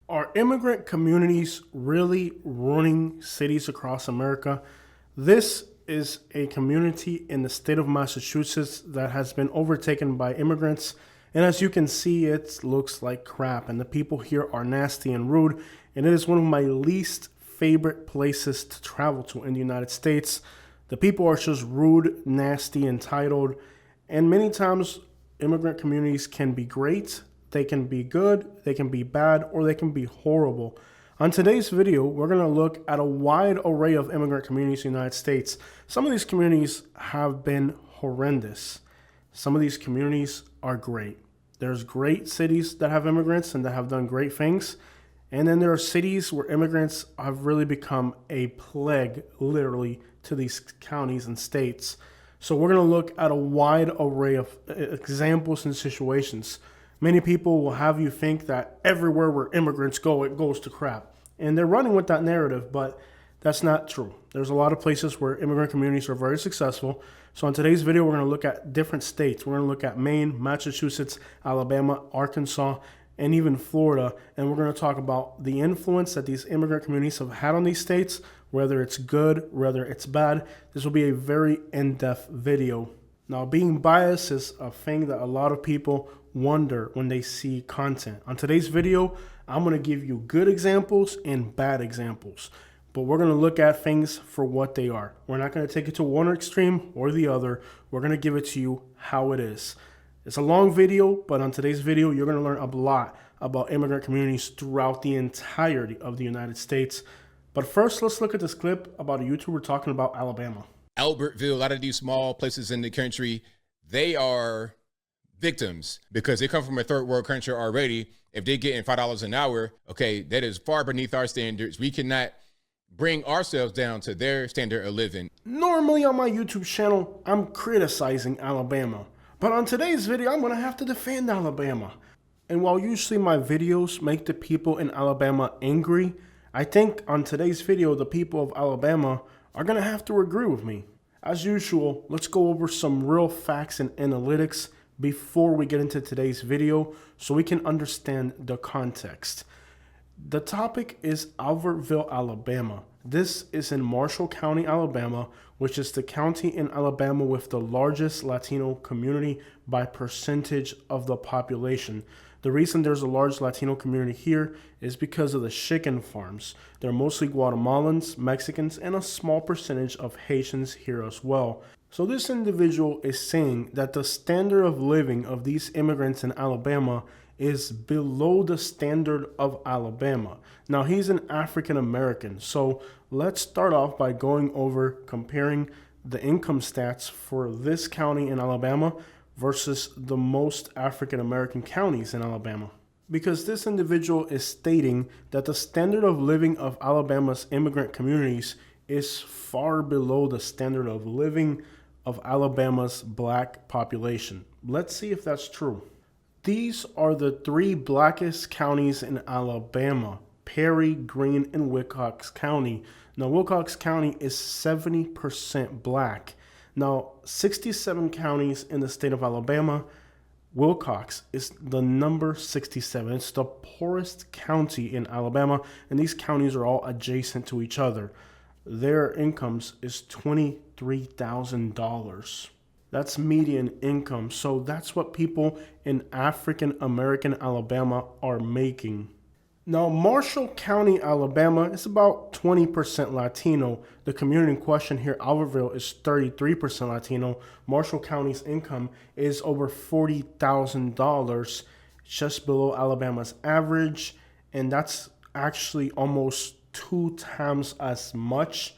Are immigrant communities really ruining cities across America? This is a community in the state of Massachusetts that has been overtaken by immigrants. And as you can see, it looks like crap. And the people here are nasty and rude. And it is one of my least favorite places to travel to in the United States. The people are just rude, nasty, entitled. And many times, immigrant communities can be great. They can be good, they can be bad, or they can be horrible. On today's video, we're going to look at a wide array of immigrant communities in the United States. Some of these communities have been horrendous. Some of these communities are great. There's great cities that have immigrants and that have done great things. And then there are cities where immigrants have really become a plague, literally, to these counties and states. So we're going to look at a wide array of examples and situations. Many people will have you think that everywhere where immigrants go, it goes to crap. And they're running with that narrative, but that's not true. There's a lot of places where immigrant communities are very successful. So in today's video, we're going to look at different states. We're going to look at Maine, Massachusetts, Alabama, Arkansas, and even Florida. And we're going to talk about the influence that these immigrant communities have had on these states, whether it's good, whether it's bad. This will be a very in-depth video. Now, being biased is a thing that a lot of people wonder when they see content. On today's video, I'm going to give you good examples and bad examples, but we're going to look at things for what they are. We're not going to take it to one extreme or the other. We're going to give it to you how it is. It's a long video, but on today's video, you're going to learn a lot about immigrant communities throughout the entirety of the United States. But first, let's look at this clip about a YouTuber talking about Alabama. Albertville, a lot of these small places in the country, they are victims because they come from a third world country already. If they're getting $5 an hour, okay, that is far beneath our standards. We cannot bring ourselves down to their standard of living. Normally on my YouTube channel, I'm criticizing Alabama. But on today's video, I'm going to have to defend Alabama. And while usually my videos make the people in Alabama angry, I think on today's video, the people of Alabama are going to have to agree with me. As usual, let's go over some real facts and analytics before we get into today's video so we can understand the context. The topic is Albertville, Alabama. This is in Marshall County, Alabama, which is the county in Alabama with the largest Latino community by percentage of the population. The reason there's a large Latino community here is because of the chicken farms. They're mostly Guatemalans, Mexicans, and a small percentage of Haitians here as well. So this individual is saying that the standard of living of these immigrants in Alabama is below the standard of Alabama. Now, he's an African American. So let's start off by going over comparing the income stats for this county in Alabama versus the most African American counties in Alabama. Because this individual is stating that the standard of living of Alabama's immigrant communities is far below the standard of living of Alabama's black population. Let's see if that's true. These are the three blackest counties in Alabama: Perry, Greene, and Wilcox County. Now, Wilcox County is 70% black. Now, 67 counties in the state of Alabama, Wilcox is the number 67. It's the poorest county in Alabama, and these counties are all adjacent to each other. Their incomes is $23,000. That's median income. So that's what people in African American Alabama are making. Now, Marshall County, Alabama is about 20% Latino. The community in question here, Albertville, is 33% Latino. Marshall County's income is over $40,000, just below Alabama's average. And that's actually almost 2 times as much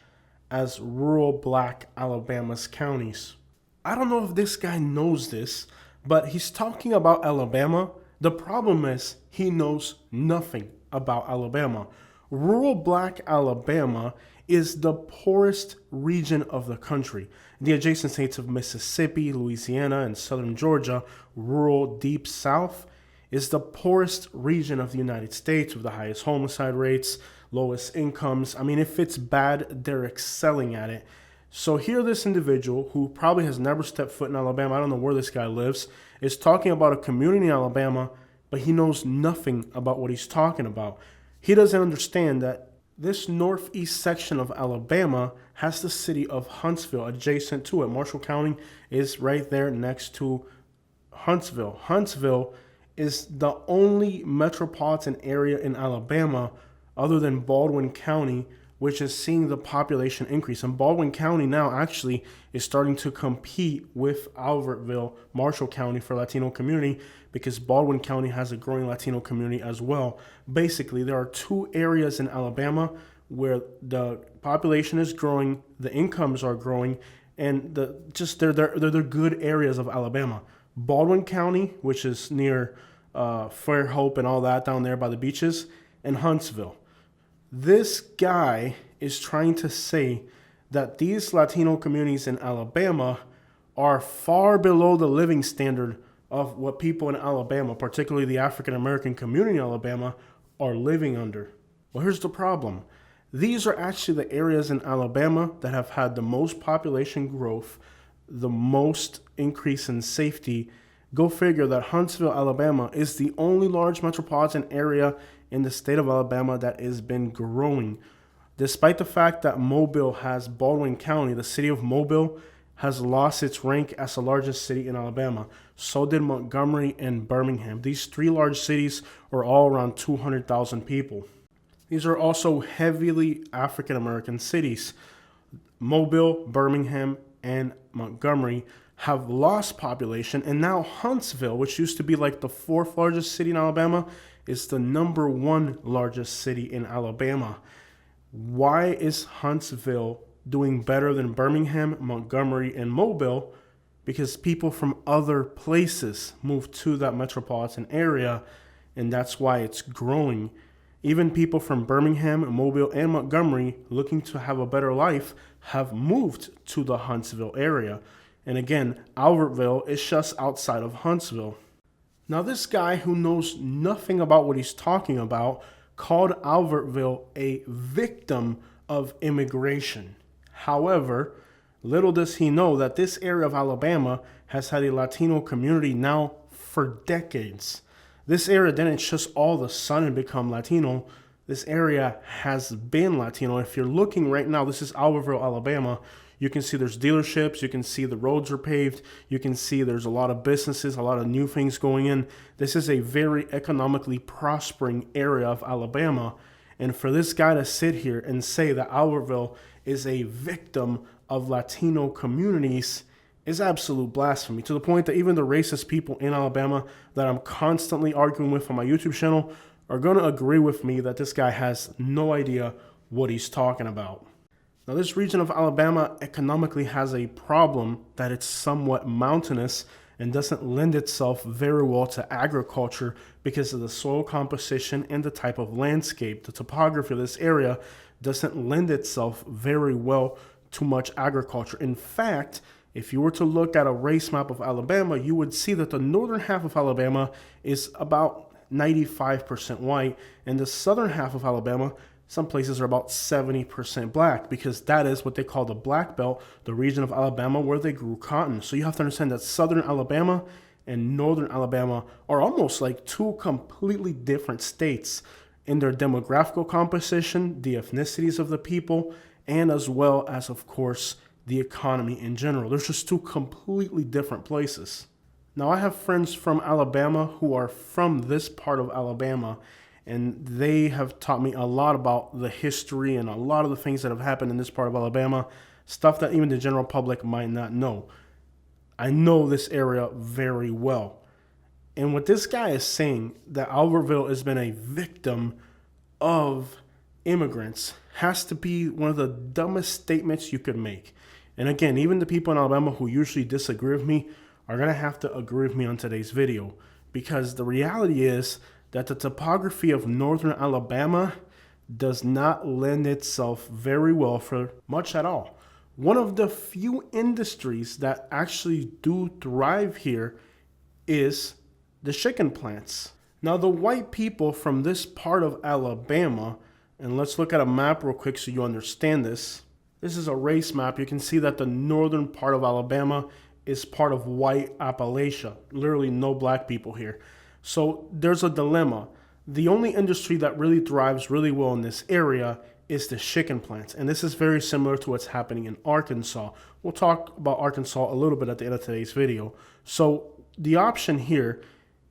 as rural black Alabama's counties. I don't know if this guy knows this, but he's talking about Alabama. The problem is he knows nothing about Alabama. Rural black Alabama is the poorest region of the country. The adjacent states of Mississippi, Louisiana, and southern Georgia, rural deep south, is the poorest region of the United States with the highest homicide rates, lowest incomes. I mean, if it's bad, they're excelling at it. So here this individual, who probably has never stepped foot in Alabama, I don't know where this guy lives, is talking about a community in Alabama, but he knows nothing about what he's talking about. He doesn't understand that this northeast section of Alabama has the city of Huntsville adjacent to it. Marshall County is right there next to Huntsville. Huntsville is the only metropolitan area in Alabama other than Baldwin County, which is seeing the population increase. And Baldwin County now actually is starting to compete with Albertville, Marshall County for Latino community, because Baldwin County has a growing Latino community as well. Basically, there are two areas in Alabama where the population is growing, the incomes are growing, and they're good areas of Alabama. Baldwin County, which is near Fairhope and all that down there by the beaches, and Huntsville. This guy is trying to say that these Latino communities in Alabama are far below the living standard of what people in Alabama, particularly the African American community in Alabama, are living under. Well, here's the problem. These are actually the areas in Alabama that have had the most population growth, the most increase in safety. Go figure that Huntsville, Alabama is the only large metropolitan area in the state of Alabama that has been growing. Despite the fact that Mobile has Baldwin County, the city of Mobile has lost its rank as the largest city in Alabama. So did Montgomery and Birmingham. These three large cities are all around 200,000 people. These are also heavily African American cities. Mobile, Birmingham, and Montgomery have lost population, and now Huntsville, which used to be like the fourth largest city in Alabama, is the number one largest city in Alabama. Why is Huntsville doing better than Birmingham, Montgomery, and Mobile? Because people from other places move to that metropolitan area, and that's why it's growing. Even people from Birmingham, Mobile, and Montgomery looking to have a better life have moved to the Huntsville area. And again, Albertville is just outside of Huntsville. Now, this guy who knows nothing about what he's talking about called Albertville a victim of immigration. However, little does he know that this area of Alabama has had a Latino community now for decades. This area didn't just all of a sudden become Latino. This area has been Latino. If you're looking right now, this is Albertville, Alabama. You can see there's dealerships. You can see the roads are paved. You can see there's a lot of businesses, a lot of new things going in. This is a very economically prospering area of Alabama. And for this guy to sit here and say that Albertville is a victim of Latino communities is absolute blasphemy, to the point that even the racist people in Alabama that I'm constantly arguing with on my YouTube channel are going to agree with me that this guy has no idea what he's talking about. Now, this region of Alabama economically has a problem that it's somewhat mountainous and doesn't lend itself very well to agriculture because of the soil composition and the type of landscape. The topography of this area doesn't lend itself very well to much agriculture. In fact, if you were to look at a race map of Alabama, you would see that the northern half of Alabama is about 95% white, and the southern half of Alabama, some places are about 70% black, because that is what they call the Black Belt, the region of Alabama where they grew cotton. So you have to understand that southern Alabama and northern Alabama are almost like two completely different states in their demographical composition, the ethnicities of the people, and as well as, of course, the economy in general. There's just two completely different places. Now, I have friends from Alabama who are from this part of Alabama, and they have taught me a lot about the history and a lot of the things that have happened in this part of Alabama, stuff that even the general public might not know. I know this area very well. And what this guy is saying, that Albertville has been a victim of immigrants, has to be one of the dumbest statements you could make. And again, even the people in Alabama who usually disagree with me are going to have to agree with me on today's video, because the reality is that the topography of northern Alabama does not lend itself very well for much at all. One of the few industries that actually do thrive here is the chicken plants. Now, the white people from this part of Alabama, and let's look at a map real quick so you understand this. This is a race map. You can see that the northern part of Alabama is part of white Appalachia. Literally no black people here. So there's a dilemma. The only industry that really thrives really well in this area is the chicken plants. And this is very similar to what's happening in Arkansas. We'll talk about Arkansas a little bit at the end of today's video. So the option here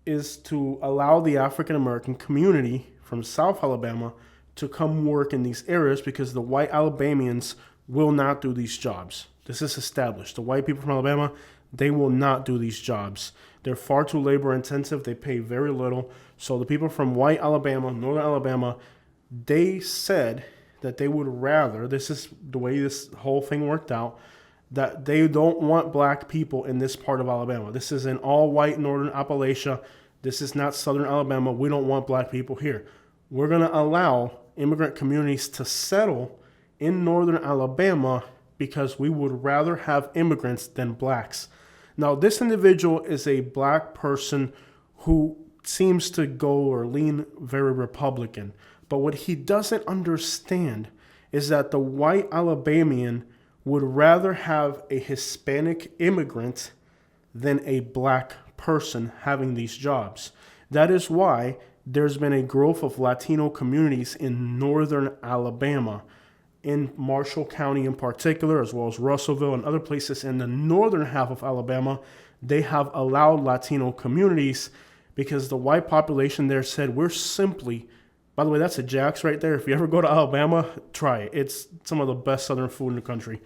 is to allow the African American community from South Alabama to come work in these areas because the white Alabamians will not do these jobs. This is established. The white people from Alabama, they will not do these jobs. They're far too labor intensive. They pay very little. So the people from white Alabama, northern Alabama, they said that they would rather, this is the way this whole thing worked out, that they don't want black people in this part of Alabama. This is in all white northern Appalachia. This is not southern Alabama. We don't want black people here. We're going to allow immigrant communities to settle in northern Alabama because we would rather have immigrants than blacks. Now, this individual is a black person who seems to go or lean very Republican. But what he doesn't understand is that the white Alabamian would rather have a Hispanic immigrant than a black person having these jobs. That is why there's been a growth of Latino communities in northern Alabama, in Marshall County in particular, as well as Russellville and other places in the northern half of Alabama. They have allowed Latino communities because the white population there said, we're simply, by the way, that's a Jack's right there. If you ever go to Alabama, try it. It's some of the best southern food in the country.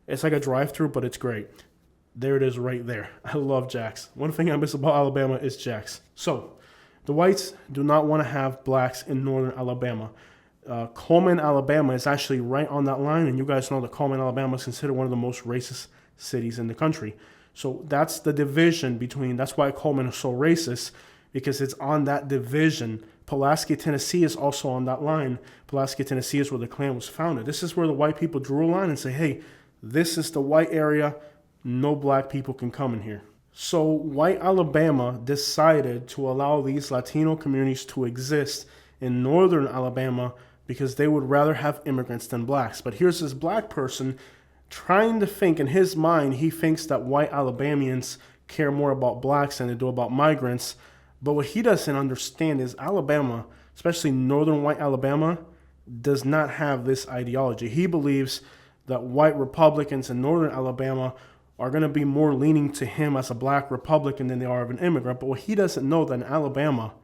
It's like a drive-through, but it's great. There it is right there. I love Jack's. One thing I miss about Alabama is Jack's. So the whites do not want to have blacks in northern Alabama. Coleman, Alabama is actually right on that line, and you guys know that Coleman, Alabama is considered one of the most racist cities in the country. So that's the division between, that's why Coleman is so racist, because it's on that division. Pulaski, Tennessee is also on that line. Pulaski, Tennessee is where the Klan was founded. This is where the white people drew a line and say, hey, this is the white area. No black people can come in here. So white Alabama decided to allow these Latino communities to exist in northern Alabama because they would rather have immigrants than blacks. But here's this black person trying to think, in his mind, he thinks that white Alabamians care more about blacks than they do about migrants. But what he doesn't understand is Alabama, especially northern white Alabama, does not have this ideology. He believes that white Republicans in northern Alabama are going to be more leaning to him as a black Republican than they are of an immigrant. But what he doesn't know that in Alabama,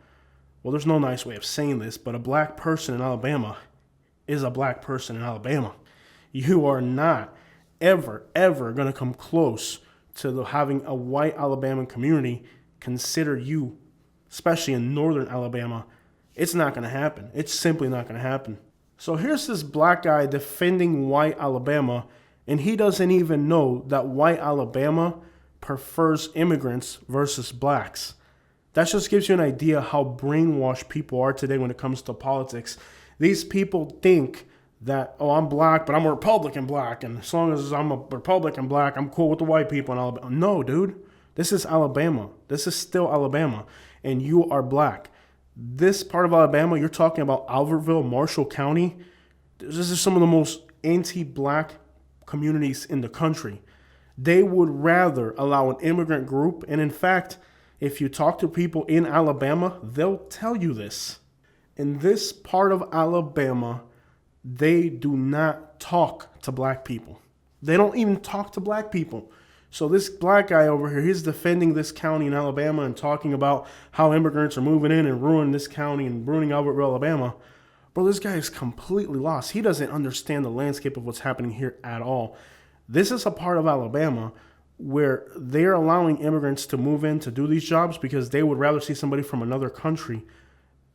well, there's no nice way of saying this, but a black person in Alabama is a black person in Alabama. You are not ever going to come close to having a white Alabama community consider you, especially in northern Alabama. It's not going to happen. It's simply not going to happen. So here's this black guy defending white Alabama, and he doesn't even know that white Alabama prefers immigrants versus blacks. That just gives you an idea how brainwashed people are today when it comes to politics. These people think that, oh, I'm black, but I'm a Republican black, and as long as I'm a Republican black, I'm cool with the white people in Alabama. No, dude. This is Alabama. This is still Alabama, and you are black. This part of Alabama, you're talking about Albertville, Marshall County. This is some of the most anti-black communities in the country. They would rather allow an immigrant group, and in fact, if you talk to people in Alabama, they'll tell you this. In this part of Alabama, they do not talk to black people. They don't even talk to black people. So this black guy over here, he's defending this county in Alabama and talking about how immigrants are moving in and ruining this county and ruining Albertville, Alabama. Bro, this guy is completely lost. He doesn't understand the landscape of what's happening here at all. This is a part of Alabama where they're allowing immigrants to move in to do these jobs because they would rather see somebody from another country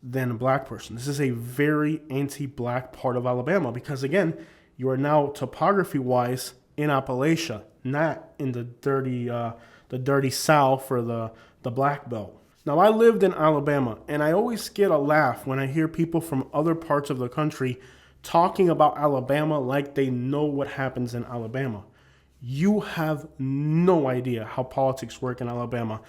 than a black person. This is a very anti-black part of Alabama because, again, you are now topography-wise in Appalachia, not in the dirty South or the Black Belt. Now, I lived in Alabama, and I always get a laugh when I hear people from other parts of the country talking about Alabama like they know what happens in Alabama. You have no idea how politics work in Alabama.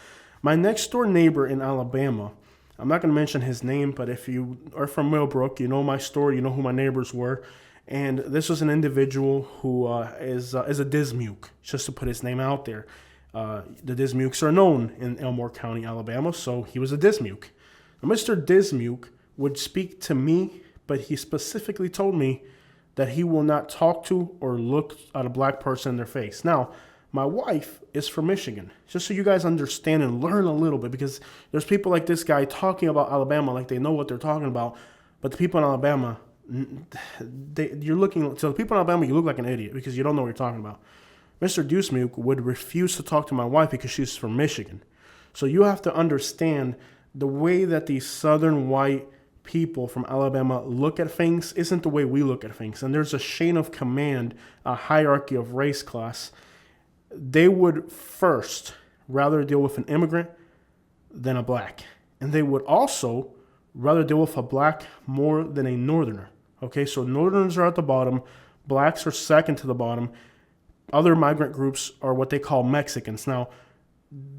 My next door neighbor in Alabama, I'm not going to mention his name, but if you are from Millbrook, you know my story, you know who my neighbors were. And this was an individual who is a Dismuke, just to put his name out there. The Dismukes are known in Elmore County, Alabama, so he was a Dismuke. Now, Mr. Dismuke would speak to me, but he specifically told me that he will not talk to or look at a black person in their face. Now, my wife is from Michigan, just so you guys understand and learn a little bit, because there's people like this guy talking about Alabama like they know what they're talking about, but the people in Alabama, you're looking, to the people in Alabama, you look like an idiot because you don't know what you're talking about. Mr. Dusmuk would refuse to talk to my wife because she's from Michigan. So you have to understand the way that these southern white people from Alabama look at things isn't the way we look at things. And there's a chain of command, a hierarchy of race class. They would first rather deal with an immigrant than a black. And they would also rather deal with a black more than a northerner. Okay, so northerners are at the bottom, blacks are second to the bottom. Other migrant groups are what they call Mexicans. Now,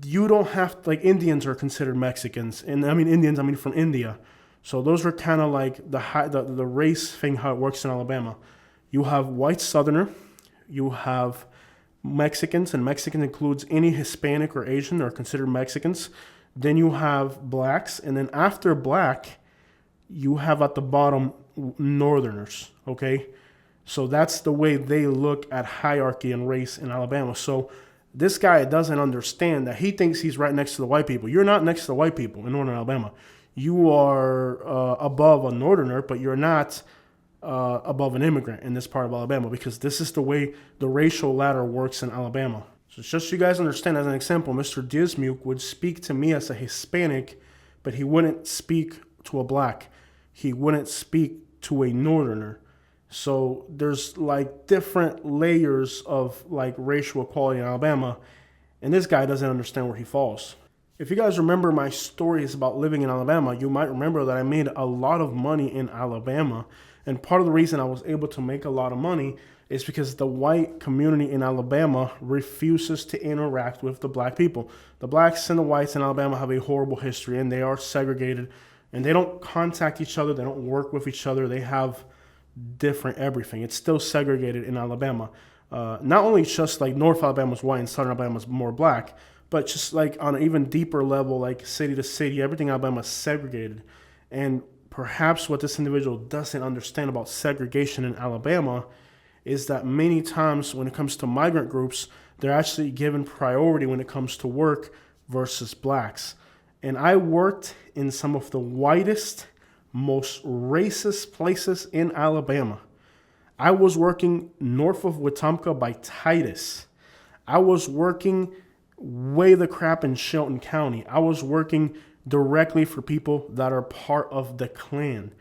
you don't have, like, Indians are considered Mexicans. And I mean Indians, I mean from India. So those are kind of like the race thing, how it works in Alabama. You have white southerner, you have Mexicans, and Mexican includes any Hispanic or Asian are considered Mexicans. Then you have blacks, and then after black, you have at the bottom northerners, okay? So that's the way they look at hierarchy and race in Alabama. So this guy doesn't understand that. He thinks he's right next to the white people. You're not next to the white people in northern Alabama. You are above a northerner, but you're not above an immigrant in this part of Alabama, because this is the way the racial ladder works in Alabama. So just so you guys understand, as an example, Mr. Dismuke would speak to me as a Hispanic, but he wouldn't speak to a black. He wouldn't speak to a northerner. So there's like different layers of like racial equality in Alabama, and this guy doesn't understand where he falls. If you guys remember my stories about living in Alabama, you might remember that I made a lot of money in Alabama. And part of the reason I was able to make a lot of money is because the white community in Alabama refuses to interact with the black people. The blacks and the whites in Alabama have a horrible history, and they are segregated, and they don't contact each other. They don't work with each other. They have different everything. It's still segregated in Alabama. Not only just like North Alabama's white and Southern Alabama's more black, but just like on an even deeper level, like city to city, everything in Alabama is segregated. And perhaps what this individual doesn't understand about segregation in Alabama is that many times when it comes to migrant groups, they're actually given priority when it comes to work versus blacks. And I worked in some of the whitest, most racist places in Alabama. I was working north of Wetumpka by Titus. I was working way the crap in Shelton County. I was working directly for people that are part of the Klan.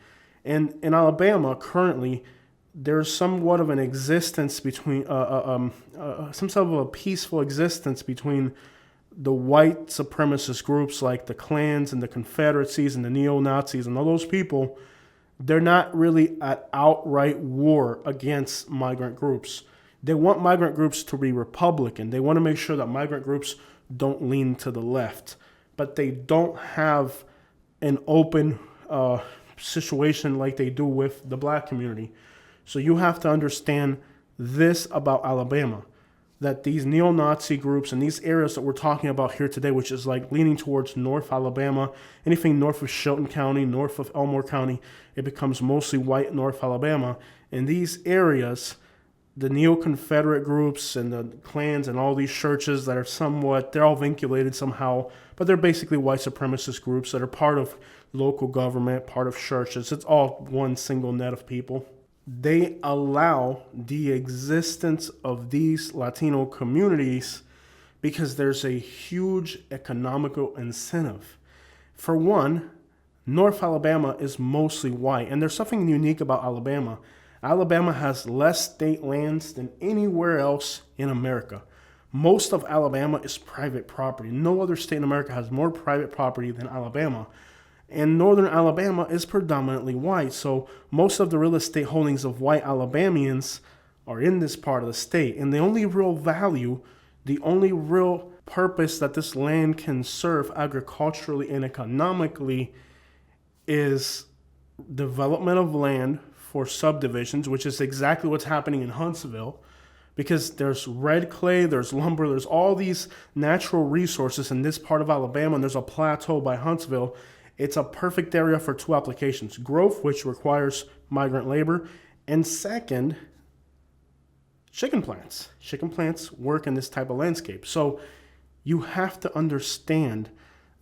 And in Alabama, currently, there's somewhat of an existence between, some sort of a peaceful existence between the white supremacist groups like the Klans and the Confederacies and the neo-Nazis and all those people. They're not really at outright war against migrant groups. They want migrant groups to be Republican. They want to make sure that migrant groups don't lean to the left. But they don't have an open situation like they do with the black community. So you have to understand this about Alabama, that these neo-Nazi groups and these areas that we're talking about here today, which is like leaning towards North Alabama, anything north of Shelton County, north of Elmore County, it becomes mostly white North Alabama. In these areas, the neo-Confederate groups and the Klans and all these churches that are somewhat, they're all vinculated somehow, but they're basically white supremacist groups that are part of local government, part of churches. It's all one single net of people. They allow the existence of these Latino communities because there's a huge economical incentive. For one, North Alabama is mostly white, and there's something unique about Alabama. Alabama has less state lands than anywhere else in America. Most of Alabama is private property. No other state in America has more private property than Alabama. And northern Alabama is predominantly white. So most of the real estate holdings of white Alabamians are in this part of the state. And the only real value, the only real purpose that this land can serve agriculturally and economically is development of land for subdivisions, which is exactly what's happening in Huntsville, because there's red clay, there's lumber, there's all these natural resources in this part of Alabama, and there's a plateau by Huntsville, It's a perfect area for two applications: growth, which requires migrant labor, and second, chicken plants. Chicken plants work in this type of landscape. So you have to understand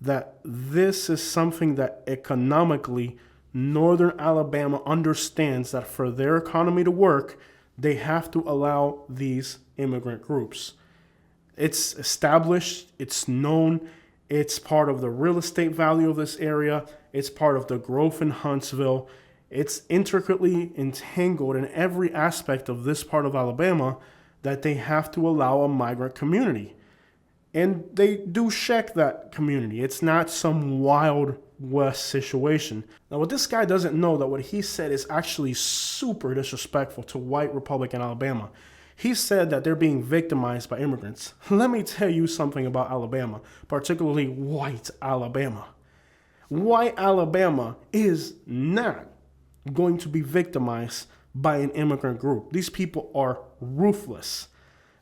that this is something that economically Northern Alabama understands that for their economy to work, they have to allow these immigrant groups. It's established, it's known, it's part of the real estate value of this area, it's part of the growth in Huntsville. It's intricately entangled in every aspect of this part of Alabama that they have to allow a migrant community. And they do check that community. It's not some wild west situation. Now, what this guy doesn't know, that what he said is actually super disrespectful to white Republican Alabama. He said that they're being victimized by immigrants. Let me tell you something about Alabama, particularly white Alabama. White Alabama is not going to be victimized by an immigrant group. These people are ruthless.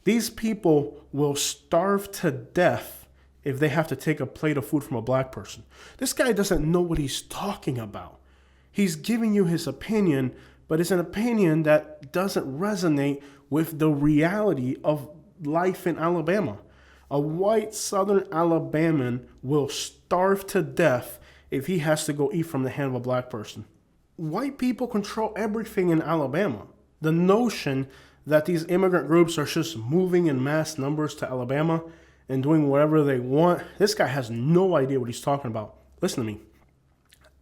These people will starve to death if they have to take a plate of food from a black person. This guy doesn't know what he's talking about. He's giving you his opinion, but it's an opinion that doesn't resonate with the reality of life in Alabama. A white Southern Alabamian will starve to death if he has to go eat from the hand of a black person. White people control everything in Alabama. The notion that these immigrant groups are just moving in mass numbers to Alabama and doing whatever they want, this guy has no idea what he's talking about. Listen to me.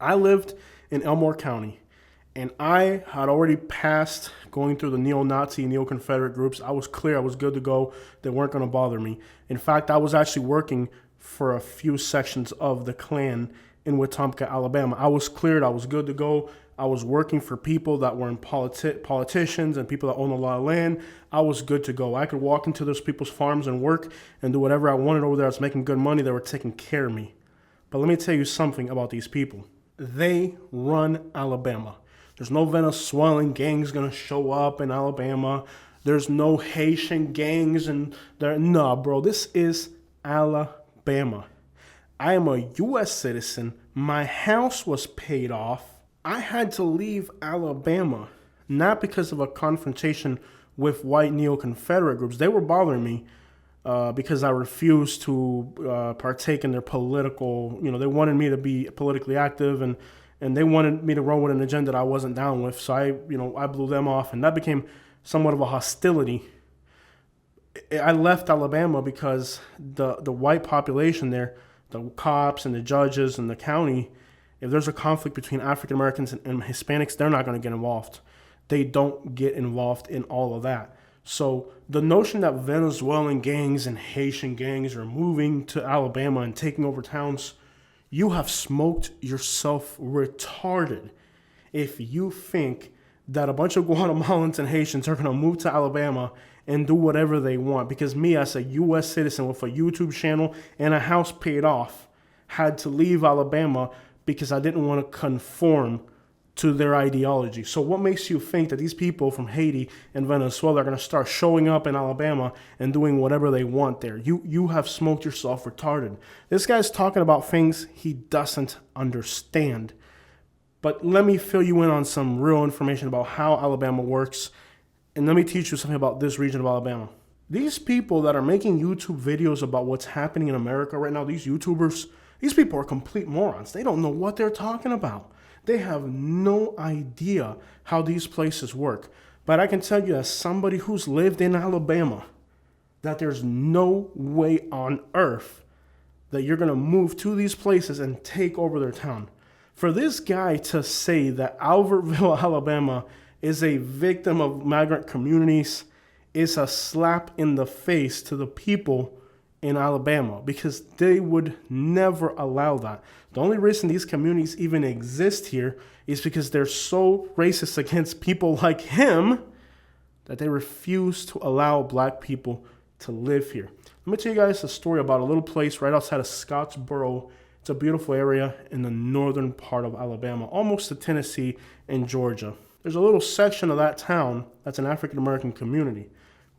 I lived in Elmore County, and I had already passed going through the neo-Nazi, neo-Confederate groups. I was clear. I was good to go. They weren't going to bother me. In fact, I was actually working for a few sections of the Klan in Wetumpka, Alabama. I was cleared. I was good to go. I was working for people that were in politicians and people that own a lot of land. I was good to go. I could walk into those people's farms and work and do whatever I wanted over there. I was making good money. They were taking care of me. But let me tell you something about these people. They run Alabama. There's no Venezuelan gangs going to show up in Alabama. There's no Haitian gangs. No, bro, this is Alabama. I am a U.S. citizen. My house was paid off. I had to leave Alabama, not because of a confrontation with white neo-Confederate groups. They were bothering me because I refused to partake in their political, they wanted me to be politically active and they wanted me to run with an agenda that I wasn't down with. So I blew them off, and that became somewhat of a hostility. I left Alabama because the white population there, the cops and the judges and the county, if there's a conflict between African Americans and Hispanics, they're not going to get involved. They don't get involved in all of that. So the notion that Venezuelan gangs and Haitian gangs are moving to Alabama and taking over towns, you have smoked yourself retarded if you think that a bunch of Guatemalans and Haitians are going to move to Alabama and do whatever they want. Because me, as a U.S. citizen with a YouTube channel and a house paid off, had to leave Alabama because I didn't want to conform to their ideology. So what makes you think that these people from Haiti and Venezuela are going to start showing up in Alabama and doing whatever they want there? You have smoked yourself retarded. This guy's talking about things he doesn't understand. But let me fill you in on some real information about how Alabama works, and let me teach you something about this region of Alabama. These people that are making YouTube videos about what's happening in America right now, these YouTubers, these people are complete morons. They don't know what they're talking about. They have no idea how these places work. But I can tell you, as somebody who's lived in Alabama, that there's no way on earth that you're going to move to these places and take over their town. For this guy to say that Albertville, Alabama is a victim of migrant communities is a slap in the face to the people in Alabama, because they would never allow that. The only reason these communities even exist here is because they're so racist against people like him that they refuse to allow black people to live here. Let me tell you guys a story about a little place right outside of Scottsboro. It's a beautiful area in the northern part of Alabama, almost to Tennessee and Georgia. There's a little section of that town that's an African-American community.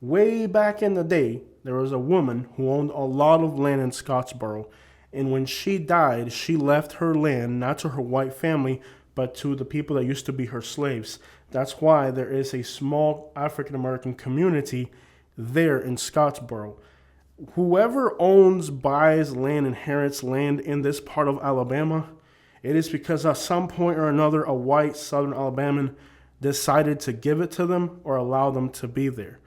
Way back in the day, there was a woman who owned a lot of land in Scottsboro, And when she died, she left her land, not to her white family, but to the people that used to be her slaves. That's why there is a small African American community there in Scottsboro. Whoever owns, buys land, inherits land in this part of Alabama, it is because at some point or another, a white Southern Alabamian decided to give it to them or allow them to be there.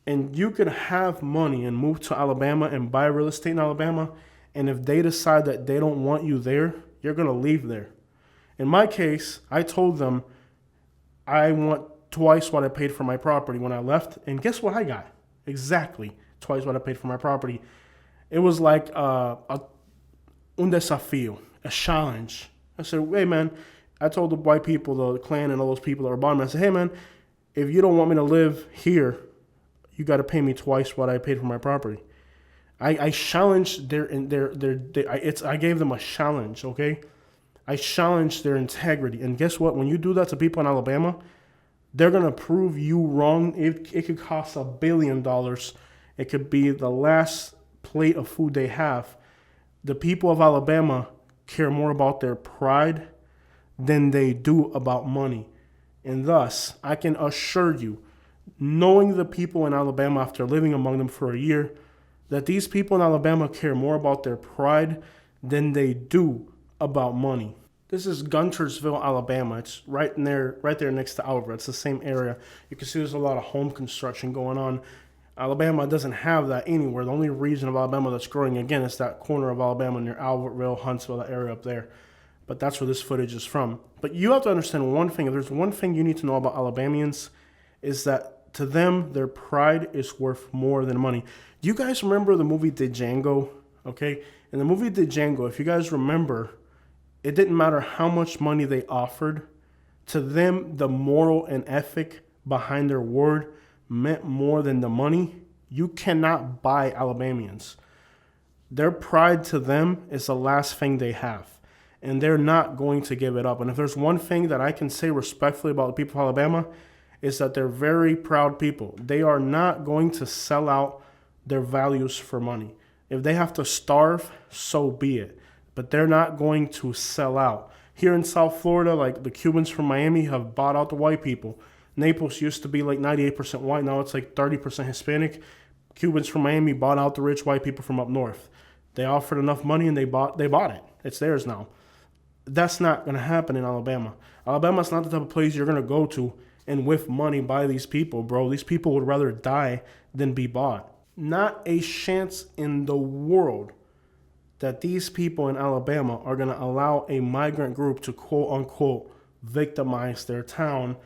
And you could have money and move to Alabama and buy real estate in Alabama. And if they decide that they don't want you there, you're going to leave there. In my case, I told them I want twice what I paid for my property when I left. And guess what I got? Exactly twice what I paid for my property. It was like un desafío, a challenge. I said, hey, man, I told the white people, the Klan and all those people that were bottom, I said, hey, man, if you don't want me to live here, you got to pay me twice what I paid for my property. I challenged I gave them a challenge, okay? I challenged their integrity. And guess what? When you do that to people in Alabama, they're going to prove you wrong. It could cost $1 billion. It could be the last plate of food they have. The people of Alabama care more about their pride than they do about money. And thus, I can assure you, knowing the people in Alabama after living among them for a year, that these people in Alabama care more about their pride than they do about money. This is Guntersville, Alabama. It's right there next to Albertville. It's the same area. You can see there's a lot of home construction going on. Alabama doesn't have that anywhere. The only region of Alabama that's growing, again, is that corner of Alabama near Albertville, Huntsville, that area up there. But that's where this footage is from. But you have to understand one thing. If there's one thing you need to know about Alabamians, is that to them, their pride is worth more than money. Do you guys remember the movie Django? Okay? In the movie Django, if you guys remember, it didn't matter how much money they offered. To them, the moral and ethic behind their word meant more than the money. You cannot buy Alabamians. Their pride to them is the last thing they have. And they're not going to give it up. And if there's one thing that I can say respectfully about the people of Alabama, is that they're very proud people. They are not going to sell out their values for money. If they have to starve, so be it. But they're not going to sell out. Here in South Florida, like the Cubans from Miami have bought out the white people. Naples used to be like 98% white. Now it's like 30% Hispanic. Cubans from Miami bought out the rich white people from up north. They offered enough money and they bought it. It's theirs now. That's not going to happen in Alabama. Alabama's not the type of place you're going to go to and with money buy these people, bro. These people would rather die than be bought. Not a chance in the world that these people in Alabama are going to allow a migrant group to quote unquote victimize their town,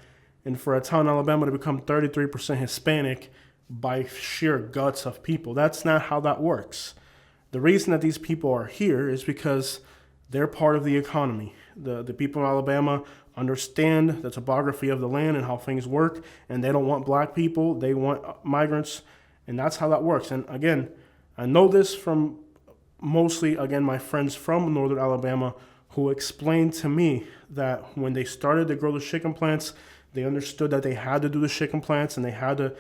and for a town in Alabama to become 33% Hispanic by sheer guts of people. That's not how that works. The reason that these people are here is because they're part of the economy. The people in Alabama understand the topography of the land and how things work, and they don't want black people. They want migrants, and that's how that works. And again, I know this from mostly, again, my friends from northern Alabama who explained to me that when they started to grow the chicken plants, they understood that they had to do the chicken plants and they had to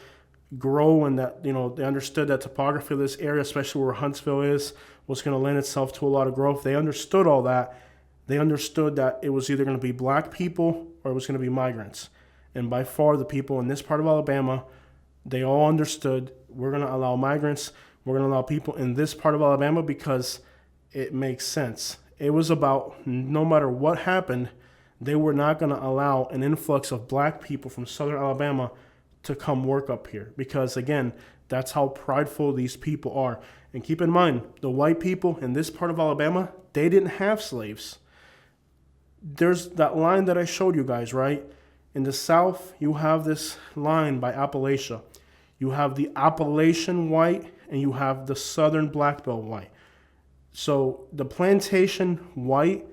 grow, and that, you know, they understood that topography of this area, especially where Huntsville is, was going to lend itself to a lot of growth. They understood all that. They understood that it was either going to be black people or it was going to be migrants. And by far, the people in this part of Alabama, they all understood we're going to allow migrants. We're going to allow people in this part of Alabama because it makes sense. It was about no matter what happened, they were not going to allow an influx of black people from southern Alabama to come work up here. Because, again, that's how prideful these people are. And keep in mind, the white people in this part of Alabama, they didn't have slaves. There's that line that I showed you guys, right? In the South, you have this line by Appalachia. You have the Appalachian white and you have the Southern Black Belt white. So the plantation white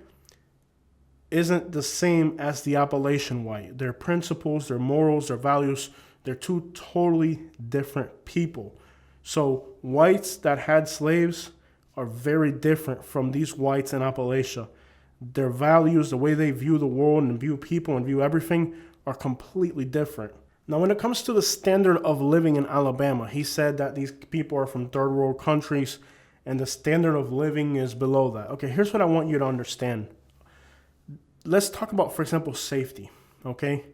isn't the same as the Appalachian white. Their principles, their morals, their values, they're two totally different people. So whites that had slaves are very different from these whites in Appalachia. Their values, the way they view the world and view people and view everything are completely different. Now, when it comes to the standard of living in Alabama, he said that these people are from third world countries and the standard of living is below that. Okay, here's what I want you to understand. Let's talk about, for example, safety, okay?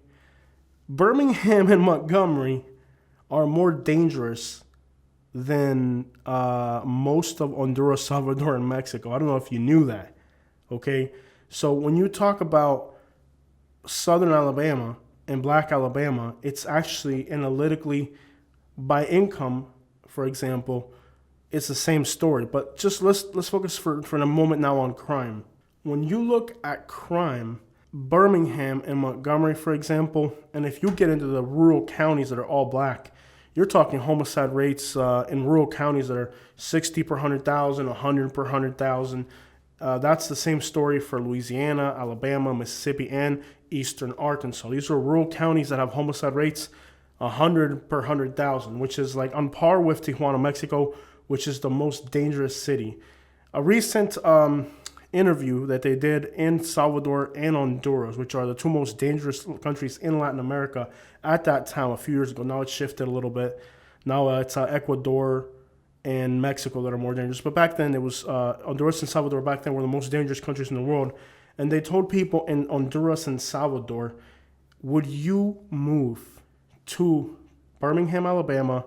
Birmingham and Montgomery are more dangerous than most of Honduras, Salvador, and Mexico. I don't know if you knew that, okay? So when you talk about Southern Alabama and Black Alabama, it's actually analytically by income, for example, it's the same story. But just let's focus for a moment now on crime. When you look at crime, Birmingham and Montgomery, for example, and if you get into the rural counties that are all black, you're talking homicide rates in rural counties that are 60 per 100,000, 100 per 100,000. That's the same story for Louisiana, Alabama, Mississippi, and eastern Arkansas. These are rural counties that have homicide rates 100 per 100,000, which is like on par with Tijuana, Mexico, which is the most dangerous city. A recent interview that they did in Salvador and Honduras, which are the two most dangerous countries in Latin America at that time a few years ago. Now it's shifted a little bit. Now it's Ecuador and Mexico that are more dangerous. But back then it was Honduras and Salvador back then were the most dangerous countries in the world. And they told people in Honduras and Salvador, would you move to Birmingham, Alabama,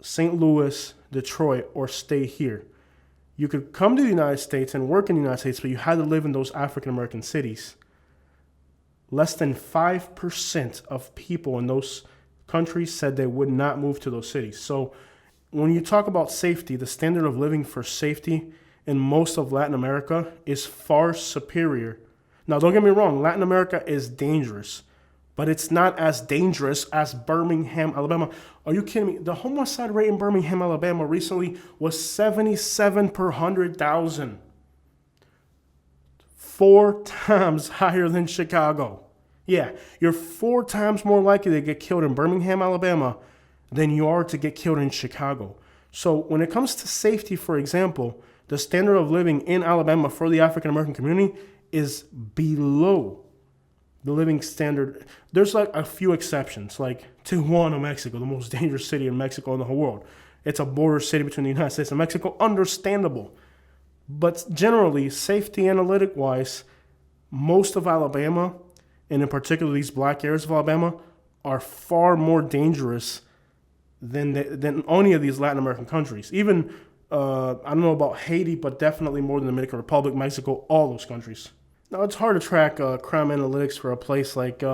St. Louis, Detroit, or stay here? You could come to the United States and work in the United States, but you had to live in those African-American cities. Less than 5% of people in those countries said they would not move to those cities. So when you talk about safety, the standard of living for safety in most of Latin America is far superior. Now, don't get me wrong, Latin America is dangerous, but it's not as dangerous as Birmingham, Alabama. Are you kidding me? The homicide rate in Birmingham, Alabama recently was 77 per 100,000. 4 times higher than Chicago. Yeah, you're 4 times more likely to get killed in Birmingham, Alabama than you are to get killed in Chicago. So when it comes to safety, for example, the standard of living in Alabama for the African American community is below the living standard. There's like a few exceptions, like Tijuana, Mexico, the most dangerous city in Mexico in the whole world. It's a border city between the United States and Mexico, understandable. But generally, safety analytic-wise, most of Alabama, and in particular these black areas of Alabama, are far more dangerous than any of these Latin American countries. Even, I don't know about Haiti, but definitely more than the Dominican Republic, Mexico, all those countries. Now, it's hard to track crime analytics for a place like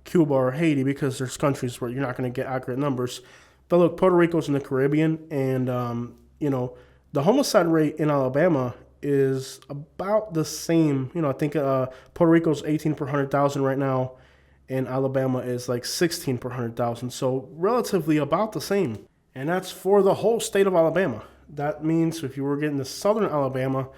Cuba or Haiti because there's countries where you're not going to get accurate numbers. But look, Puerto Rico's in the Caribbean, and, the homicide rate in Alabama is about the same. I think Puerto Rico's 18 per 100,000 right now, and Alabama is like 16 per 100,000. So relatively about the same. And that's for the whole state of Alabama. That means if you were getting to southern Alabama,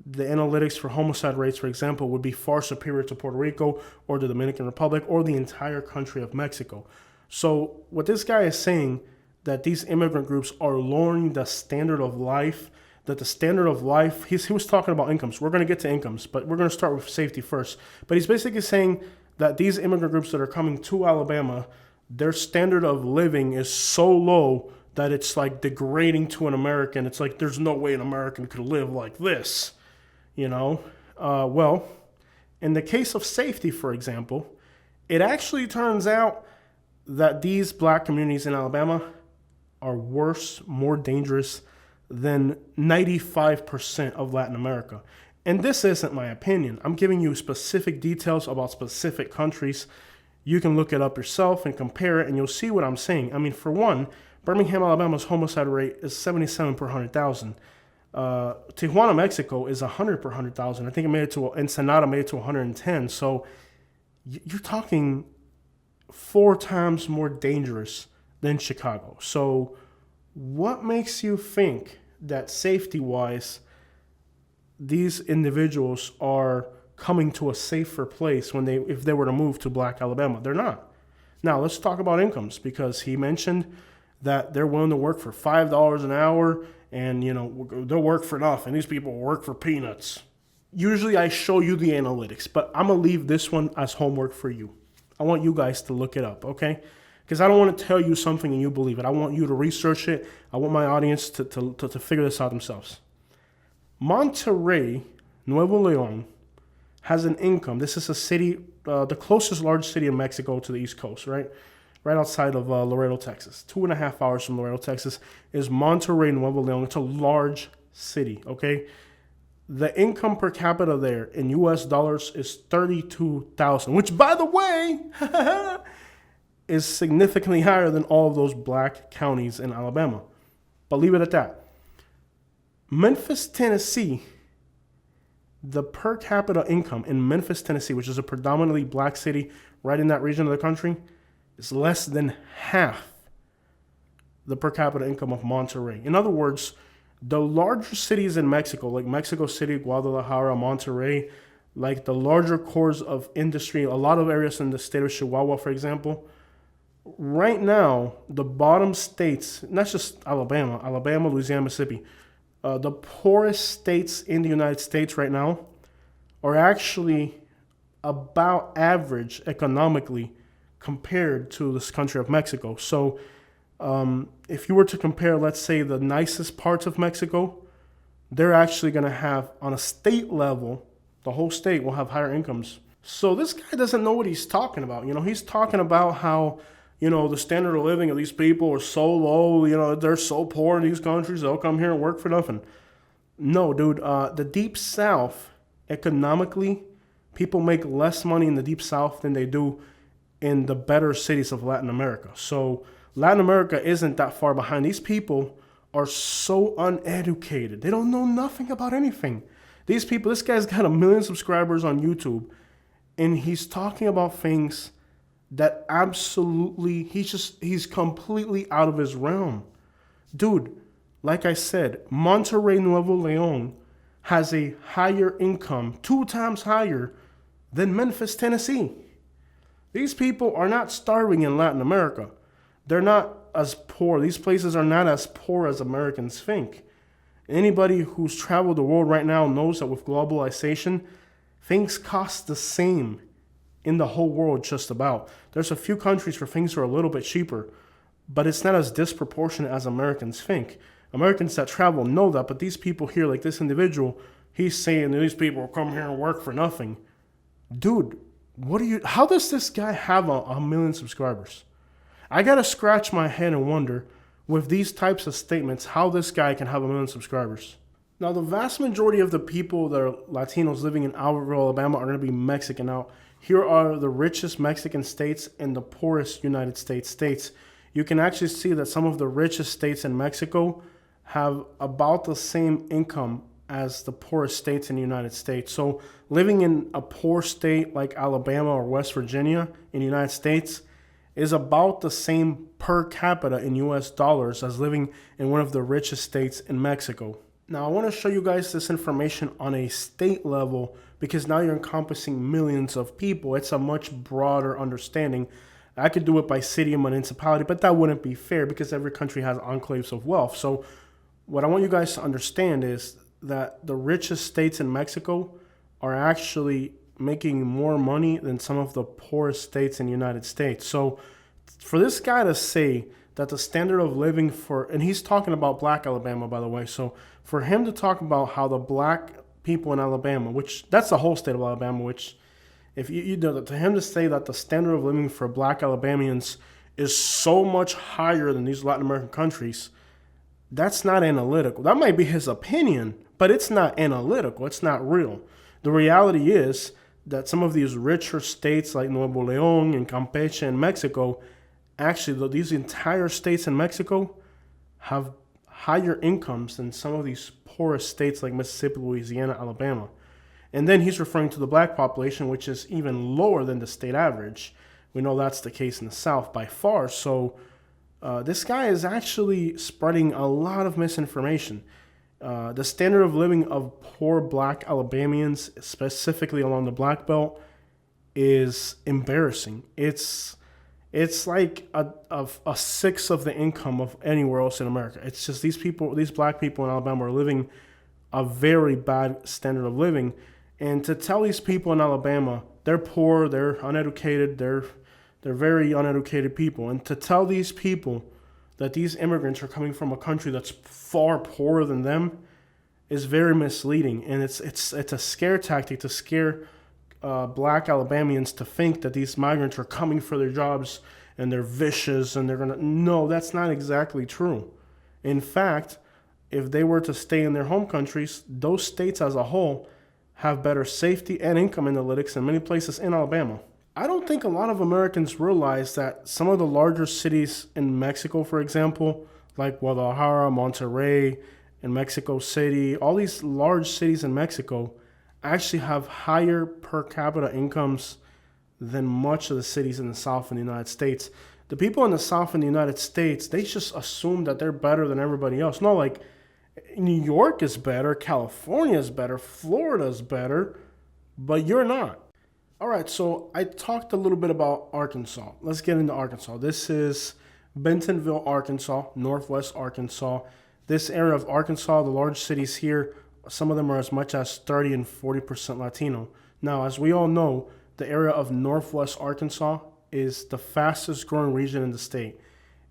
the analytics for homicide rates, for example, would be far superior to Puerto Rico or the Dominican Republic or the entire country of Mexico. So what this guy is saying, that these immigrant groups are lowering the standard of life, that the standard of life, he was talking about incomes. We're going to get to incomes, but we're going to start with safety first. But he's basically saying that these immigrant groups that are coming to Alabama, their standard of living is so low that it's like degrading to an American. It's like there's no way an American could live like this. Well, in the case of safety, for example, it actually turns out that these black communities in Alabama are worse, more dangerous than 95% of Latin America. And this isn't my opinion. I'm giving you specific details about specific countries. You can look it up yourself and compare it, and you'll see what I'm saying. I mean, for one, Birmingham, Alabama's homicide rate is 77 per 100,000. Tijuana, Mexico is 100 per 100,000. I think Ensenada made it to 110. So you're talking 4 times more dangerous than Chicago. So what makes you think that safety-wise these individuals are coming to a safer place if they were to move to Black Alabama? They're not. Now let's talk about incomes, because he mentioned that they're willing to work for $5 an hour and they'll work for nothing. These people work for peanuts. Usually I show you the analytics, but I'm gonna leave this one as homework for you. I want you guys to look it up, okay? because I don't want to tell you something and you believe it. I want you to research it. I want my audience to figure this out themselves. Monterrey, Nuevo Leon, has an income. This is a city, the closest large city in Mexico to the East Coast, right? Right outside of Laredo, Texas. 2.5 hours from Laredo, Texas is Monterrey, Nuevo Leon. It's a large city, okay? The income per capita there in US dollars is $32,000, which, by the way, is significantly higher than all of those black counties in Alabama. But leave it at that. Memphis, Tennessee, the per capita income in Memphis, Tennessee, which is a predominantly black city right in that region of the country, is less than half the per capita income of Monterrey. In other words, the larger cities in Mexico, like Mexico City, Guadalajara, Monterrey, like the larger cores of industry, a lot of areas in the state of Chihuahua, for example, right now, the bottom states, not just Alabama, Louisiana, Mississippi, the poorest states in the United States right now are actually about average economically compared to this country of Mexico. So if you were to compare, let's say, the nicest parts of Mexico, they're actually going to have, on a state level, the whole state will have higher incomes. So this guy doesn't know what he's talking about. He's talking about how, the standard of living of these people are so low, they're so poor in these countries, they'll come here and work for nothing. No, dude, the Deep South, economically, people make less money in the Deep South than they do in the better cities of Latin America. So Latin America isn't that far behind. These people are so uneducated. They don't know nothing about anything. This guy's got 1 million subscribers on YouTube, and he's talking about things that absolutely, he's completely out of his realm. Dude, like I said, Monterrey, Nuevo Leon has a higher income, 2 times higher than Memphis, Tennessee. These people are not starving in Latin America. They're not as poor. These places are not as poor as Americans think. Anybody who's traveled the world right now knows that with globalization, things cost the same in the whole world just about. There's a few countries where things are a little bit cheaper, but it's not as disproportionate as Americans think. Americans that travel know that, but these people here, like this individual, he's saying that these people come here and work for nothing. Dude, how does this guy have 1 million subscribers? I gotta scratch my head and wonder, with these types of statements, how this guy can have 1 million subscribers. Now, the vast majority of the people that are Latinos living in Albertville, Alabama, are gonna be Mexican. Now, here are the richest Mexican states and the poorest United States states. You can actually see that some of the richest states in Mexico have about the same income as the poorest states in the United States. So living in a poor state like Alabama or West Virginia in the United States is about the same per capita in US dollars as living in one of the richest states in Mexico. Now, I want to show you guys this information on a state level because now you're encompassing millions of people. It's a much broader understanding. I could do it by city and municipality, but that wouldn't be fair because every country has enclaves of wealth. So what I want you guys to understand is that the richest states in Mexico are actually making more money than some of the poorest states in the United States. So for this guy to say that the standard of living and he's talking about black Alabama, by the way. So for him to talk about how the black people in Alabama, which that's the whole state of Alabama, which if you know that, to him to say that the standard of living for black Alabamians is so much higher than these Latin American countries, that's not analytical. That might be his opinion, but it's not analytical. It's not real. The reality is that some of these richer states like Nuevo Leon and Campeche in Mexico, actually these entire states in Mexico have higher incomes than some of these poorest states like Mississippi, Louisiana, Alabama. And then he's referring to the black population, which is even lower than the state average. We know that's the case in the South by far. So this guy is actually spreading a lot of misinformation. The standard of living of poor black Alabamians, specifically along the Black Belt, is embarrassing. It's like a sixth of the income of anywhere else in America. It's just these black people in Alabama are living a very bad standard of living. And to tell these people in Alabama they're poor, they're uneducated, they're They're very uneducated people. And to tell these people that these immigrants are coming from a country that's far poorer than them is very misleading. And it's a scare tactic to scare black Alabamians to think that these migrants are coming for their jobs and they're vicious and they're going to... No, that's not exactly true. In fact, if they were to stay in their home countries, those states as a whole have better safety and income analytics than many places in Alabama. I don't think a lot of Americans realize that some of the larger cities in Mexico, for example, like Guadalajara, Monterrey, and Mexico City, all these large cities in Mexico actually have higher per capita incomes than much of the cities in the South in the United States. The people in the South in the United States, they just assume that they're better than everybody else. No, like New York is better, California is better, Florida is better, but you're not. All right, so I talked a little bit about Arkansas. Let's get into Arkansas. This is Bentonville, Arkansas, northwest Arkansas. This area of Arkansas, the large cities here, some of them are as much as 30 and 40% Latino. Now, as we all know, the area of northwest Arkansas is the fastest growing region in the state.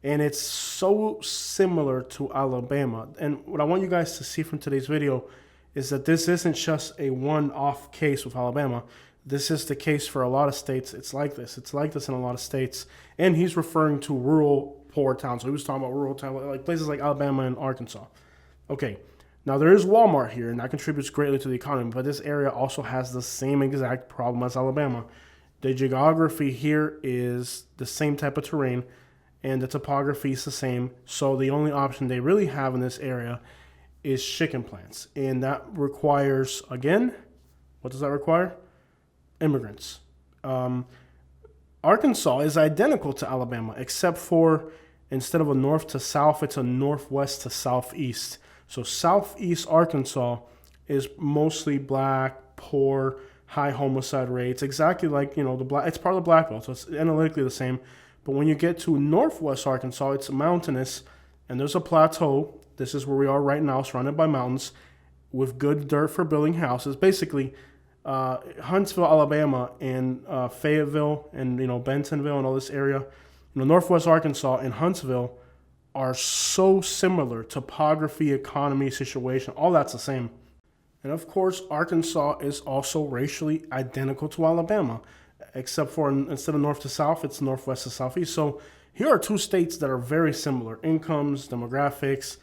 And it's so similar to Alabama. And what I want you guys to see from today's video is that this isn't just a one-off case with Alabama. This is the case for a lot of states. It's like this. It's like this in a lot of states. And he's referring to rural poor towns. So he was talking about rural towns, like places like Alabama and Arkansas. Okay, now there is Walmart here, and that contributes greatly to the economy. But this area also has the same exact problem as Alabama. The geography here is the same type of terrain, and the topography is the same. So the only option they really have in this area is chicken plants. And that requires, again, what does that require? Immigrants. Arkansas is identical to Alabama, except for instead of a north to south, it's a northwest to southeast. So southeast Arkansas is mostly black, poor, high homicide rates, exactly like, the black. It's part of the Black Belt, so it's analytically the same. But when you get to northwest Arkansas, it's mountainous, and there's a plateau. This is where we are right now, surrounded by mountains, with good dirt for building houses. Basically, Huntsville, Alabama, and Fayetteville, and Bentonville, and all this area, northwest Arkansas and Huntsville are so similar. Topography, economy, situation, all that's the same. And of course, Arkansas is also racially identical to Alabama, except for instead of north to south, it's northwest to southeast. So here are two states that are very similar. Incomes, demographics,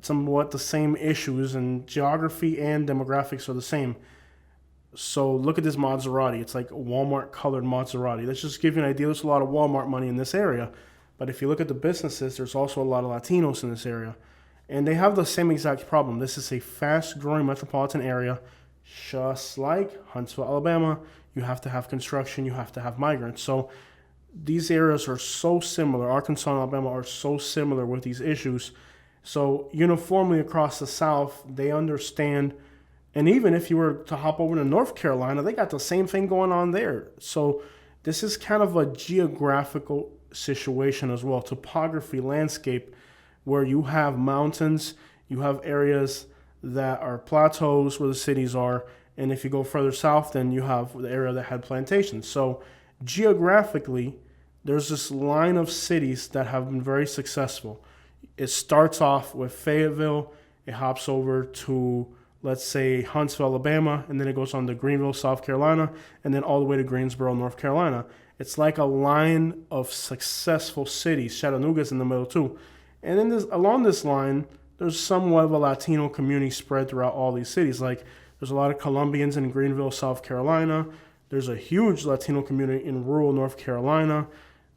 somewhat the same issues, and geography and demographics are the same. So look at this Maserati. It's like a Walmart colored Maserati. Let's just give you an idea. There's a lot of Walmart money in this area. But if you look at the businesses, there's also a lot of Latinos in this area. And they have the same exact problem. This is a fast-growing metropolitan area. Just like Huntsville, Alabama, you have to have construction, you have to have migrants. So these areas are so similar. Arkansas and Alabama are so similar with these issues. So uniformly across the South, they understand. And even if you were to hop over to North Carolina, they got the same thing going on there. So this is kind of a geographical situation as well, topography, landscape, where you have mountains, you have areas that are plateaus where the cities are, and if you go further south, then you have the area that had plantations. So geographically, there's this line of cities that have been very successful. It starts off with Fayetteville, it hops over to, let's say, Huntsville, Alabama, and then it goes on to Greenville, South Carolina, and then all the way to Greensboro, North Carolina. It's like a line of successful cities. Chattanooga's in the middle too. And then along this line, there's somewhat of a Latino community spread throughout all these cities. Like there's a lot of Colombians in Greenville, South Carolina. There's a huge Latino community in rural North Carolina.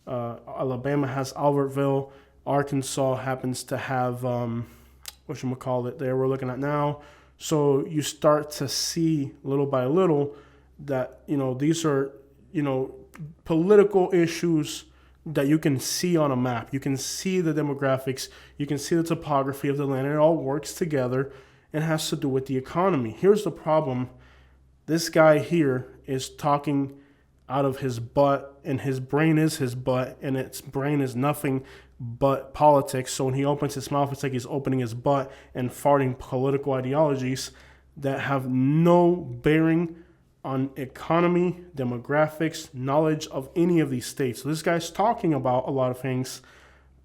Alabama has Albertville. Arkansas happens to have, whatchamacallit, there we're looking at now. So you start to see little by little that, these are, political issues that you can see on a map. You can see the demographics. You can see the topography of the land. It all works together and has to do with the economy. Here's the problem. This guy here is talking out of his butt, and his brain is his butt, and its brain is nothing but politics. So when he opens his mouth, it's like he's opening his butt and farting political ideologies that have no bearing on economy, demographics, knowledge of any of these states. So this guy's talking about a lot of things,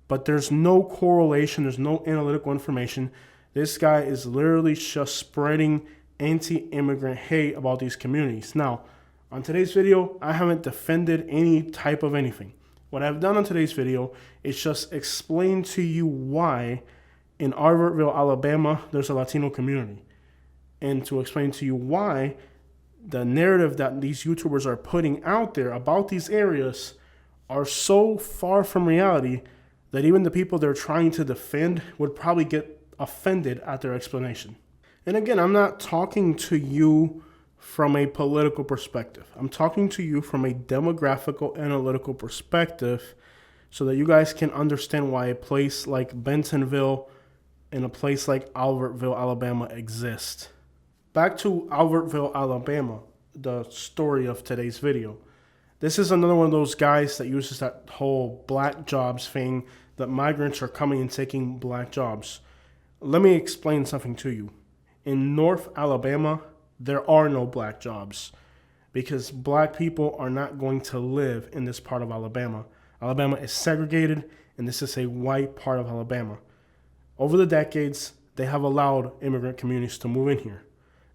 but there's no correlation, there's no analytical information. This guy is literally just spreading anti-immigrant hate about these communities. Now, on today's video, I haven't defended any type of anything. What I've done on today's video is just explain to you why in Albertville, Alabama, there's a Latino community. And to explain to you why the narrative that these YouTubers are putting out there about these areas are so far from reality that even the people they're trying to defend would probably get offended at their explanation. And again, I'm not talking to you from a political perspective. I'm talking to you from a demographical, analytical perspective so that you guys can understand why a place like Bentonville and a place like Albertville, Alabama exist. Back to Albertville, Alabama, the story of today's video. This is another one of those guys that uses that whole black jobs thing, that migrants are coming and taking black jobs. Let me explain something to you. In North Alabama, there are no black jobs because black people are not going to live in this part of Alabama. Alabama is segregated, and this is a white part of Alabama. Over the decades, they have allowed immigrant communities to move in here.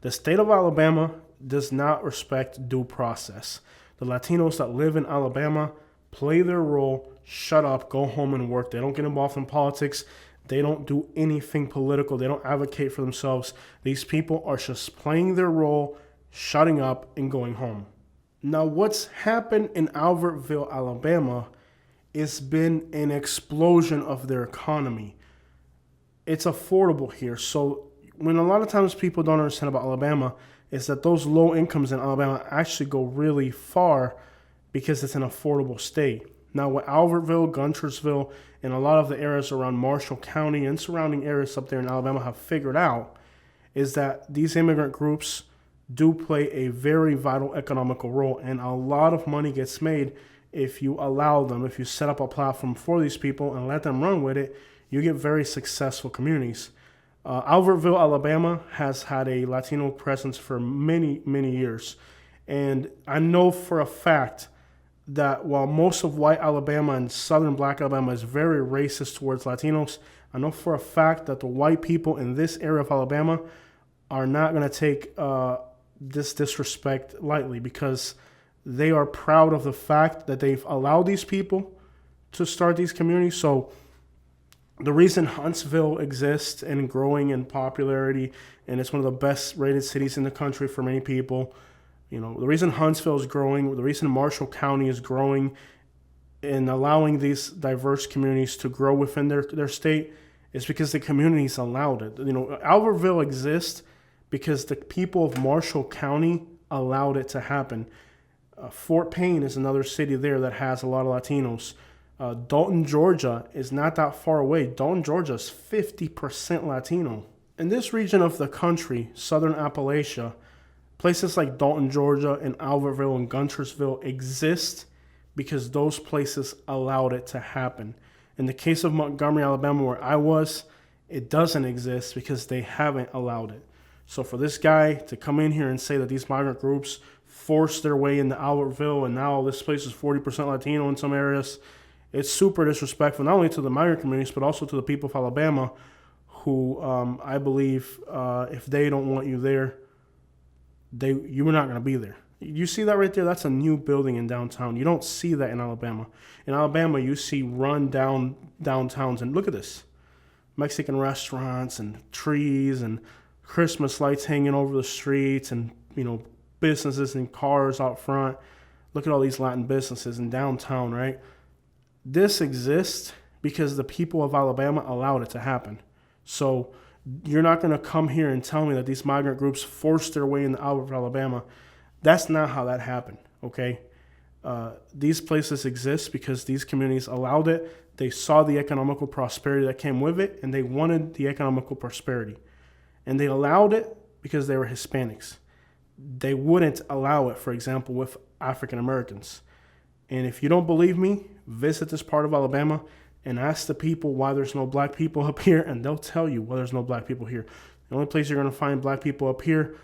The state of Alabama does not respect due process. The Latinos that live in Alabama play their role, shut up, go home and work. They don't get involved in politics. They don't do anything political. They don't advocate for themselves. These people are just playing their role, shutting up, and going home. Now, what's happened in Albertville, Alabama, has been an explosion of their economy. It's affordable here. So when a lot of times people don't understand about Alabama is that those low incomes in Alabama actually go really far because it's an affordable state. Now, what Albertville, Guntersville, and a lot of the areas around Marshall County and surrounding areas up there in Alabama have figured out is that these immigrant groups do play a very vital economical role, and a lot of money gets made if you allow them, if you set up a platform for these people and let them run with it. You get very successful communities. Albertville, Alabama has had a Latino presence for many, many years. And I know for a fact that while most of white Alabama and southern black Alabama is very racist towards Latinos, I know for a fact that the white people in this area of Alabama are not going to take this disrespect lightly because they are proud of the fact that they've allowed these people to start these communities. So the reason Huntsville exists and growing in popularity, and it's one of the best rated cities in the country for many people, you know, the reason Huntsville is growing, the reason Marshall County is growing and allowing these diverse communities to grow within their state is because the communities allowed it. You know, Albertville exists because the people of Marshall County allowed it to happen. Fort Payne is another city there that has a lot of Latinos. Dalton, Georgia is not that far away. Dalton, Georgia is 50% Latino. In this region of the country, Southern Appalachia, places like Dalton, Georgia, and Albertville and Guntersville exist because those places allowed it to happen. In the case of Montgomery, Alabama, where I was, it doesn't exist because they haven't allowed it. So for this guy to come in here and say that these migrant groups forced their way into Albertville and now this place is 40% Latino in some areas, it's super disrespectful, not only to the migrant communities, but also to the people of Alabama who I believe if they don't want you there, you were not going to be there. You see that right there? That's a new building in downtown. You don't see that in Alabama. In Alabama, you see run down downtowns, and look at this. Mexican restaurants and trees and Christmas lights hanging over the streets and, you know, businesses and cars out front. Look at all these Latin businesses in downtown, right? This exists because the people of Alabama allowed it to happen. So you're not going to come here and tell me that these migrant groups forced their way into Albertville, Alabama. That's not how that happened, okay? These places exist because these communities allowed it. They saw the economical prosperity that came with it, and they wanted the economical prosperity. And they allowed it because they were Hispanics. They wouldn't allow it, for example, with African Americans. And if you don't believe me, visit this part of Alabama and ask the people why there's no black people up here, and they'll tell you why there's no black people here. The only place you're going to find black people up here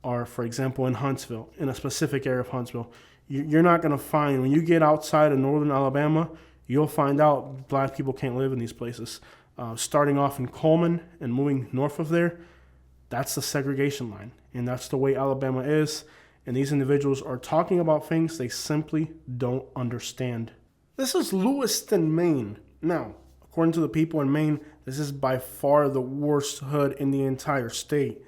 are, for example, in Huntsville, in a specific area of Huntsville. You're not going to find, when you get outside of northern Alabama, you'll find out black people can't live in these places. Starting off in Coleman and moving north of there, that's the segregation line. And that's the way Alabama is. And these individuals are talking about things they simply don't understand. This is Lewiston, Maine. Now, according to the people in Maine, this is by far the worst hood in the entire state.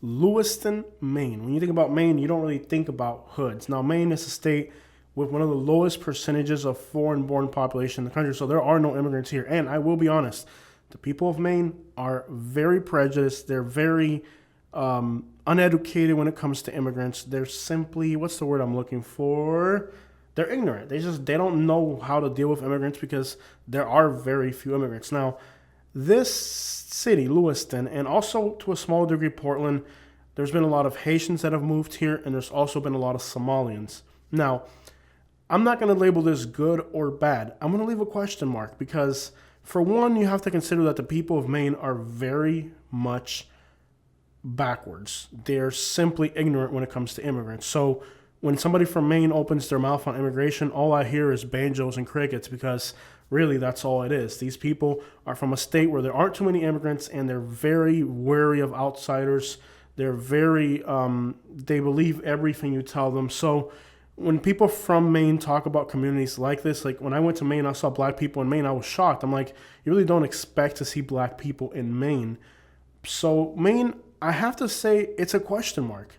Lewiston, Maine. When you think about Maine, you don't really think about hoods. Now, Maine is a state with one of the lowest percentages of foreign-born population in the country, so there are no immigrants here. And I will be honest, the people of Maine are very prejudiced. They're very uneducated when it comes to immigrants. They're simply, what's the word I'm looking for? They're ignorant. They don't know how to deal with immigrants because there are very few immigrants. Now, this city, Lewiston, and also to a small degree Portland, there's been a lot of Haitians that have moved here, and there's also been a lot of Somalians. Now, I'm not going to label this good or bad. I'm going to leave a question mark because, for one, you have to consider that the people of Maine are very much backwards. They're simply ignorant when it comes to immigrants. So when somebody from Maine opens their mouth on immigration, all I hear is banjos and crickets because really that's all it is. These people are from a state where there aren't too many immigrants and they're very wary of outsiders. They're very, they believe everything you tell them. So when people from Maine talk about communities like this, like when I went to Maine, I saw black people in Maine, I was shocked. I'm like, you really don't expect to see black people in Maine. So Maine, I have to say it's a question mark.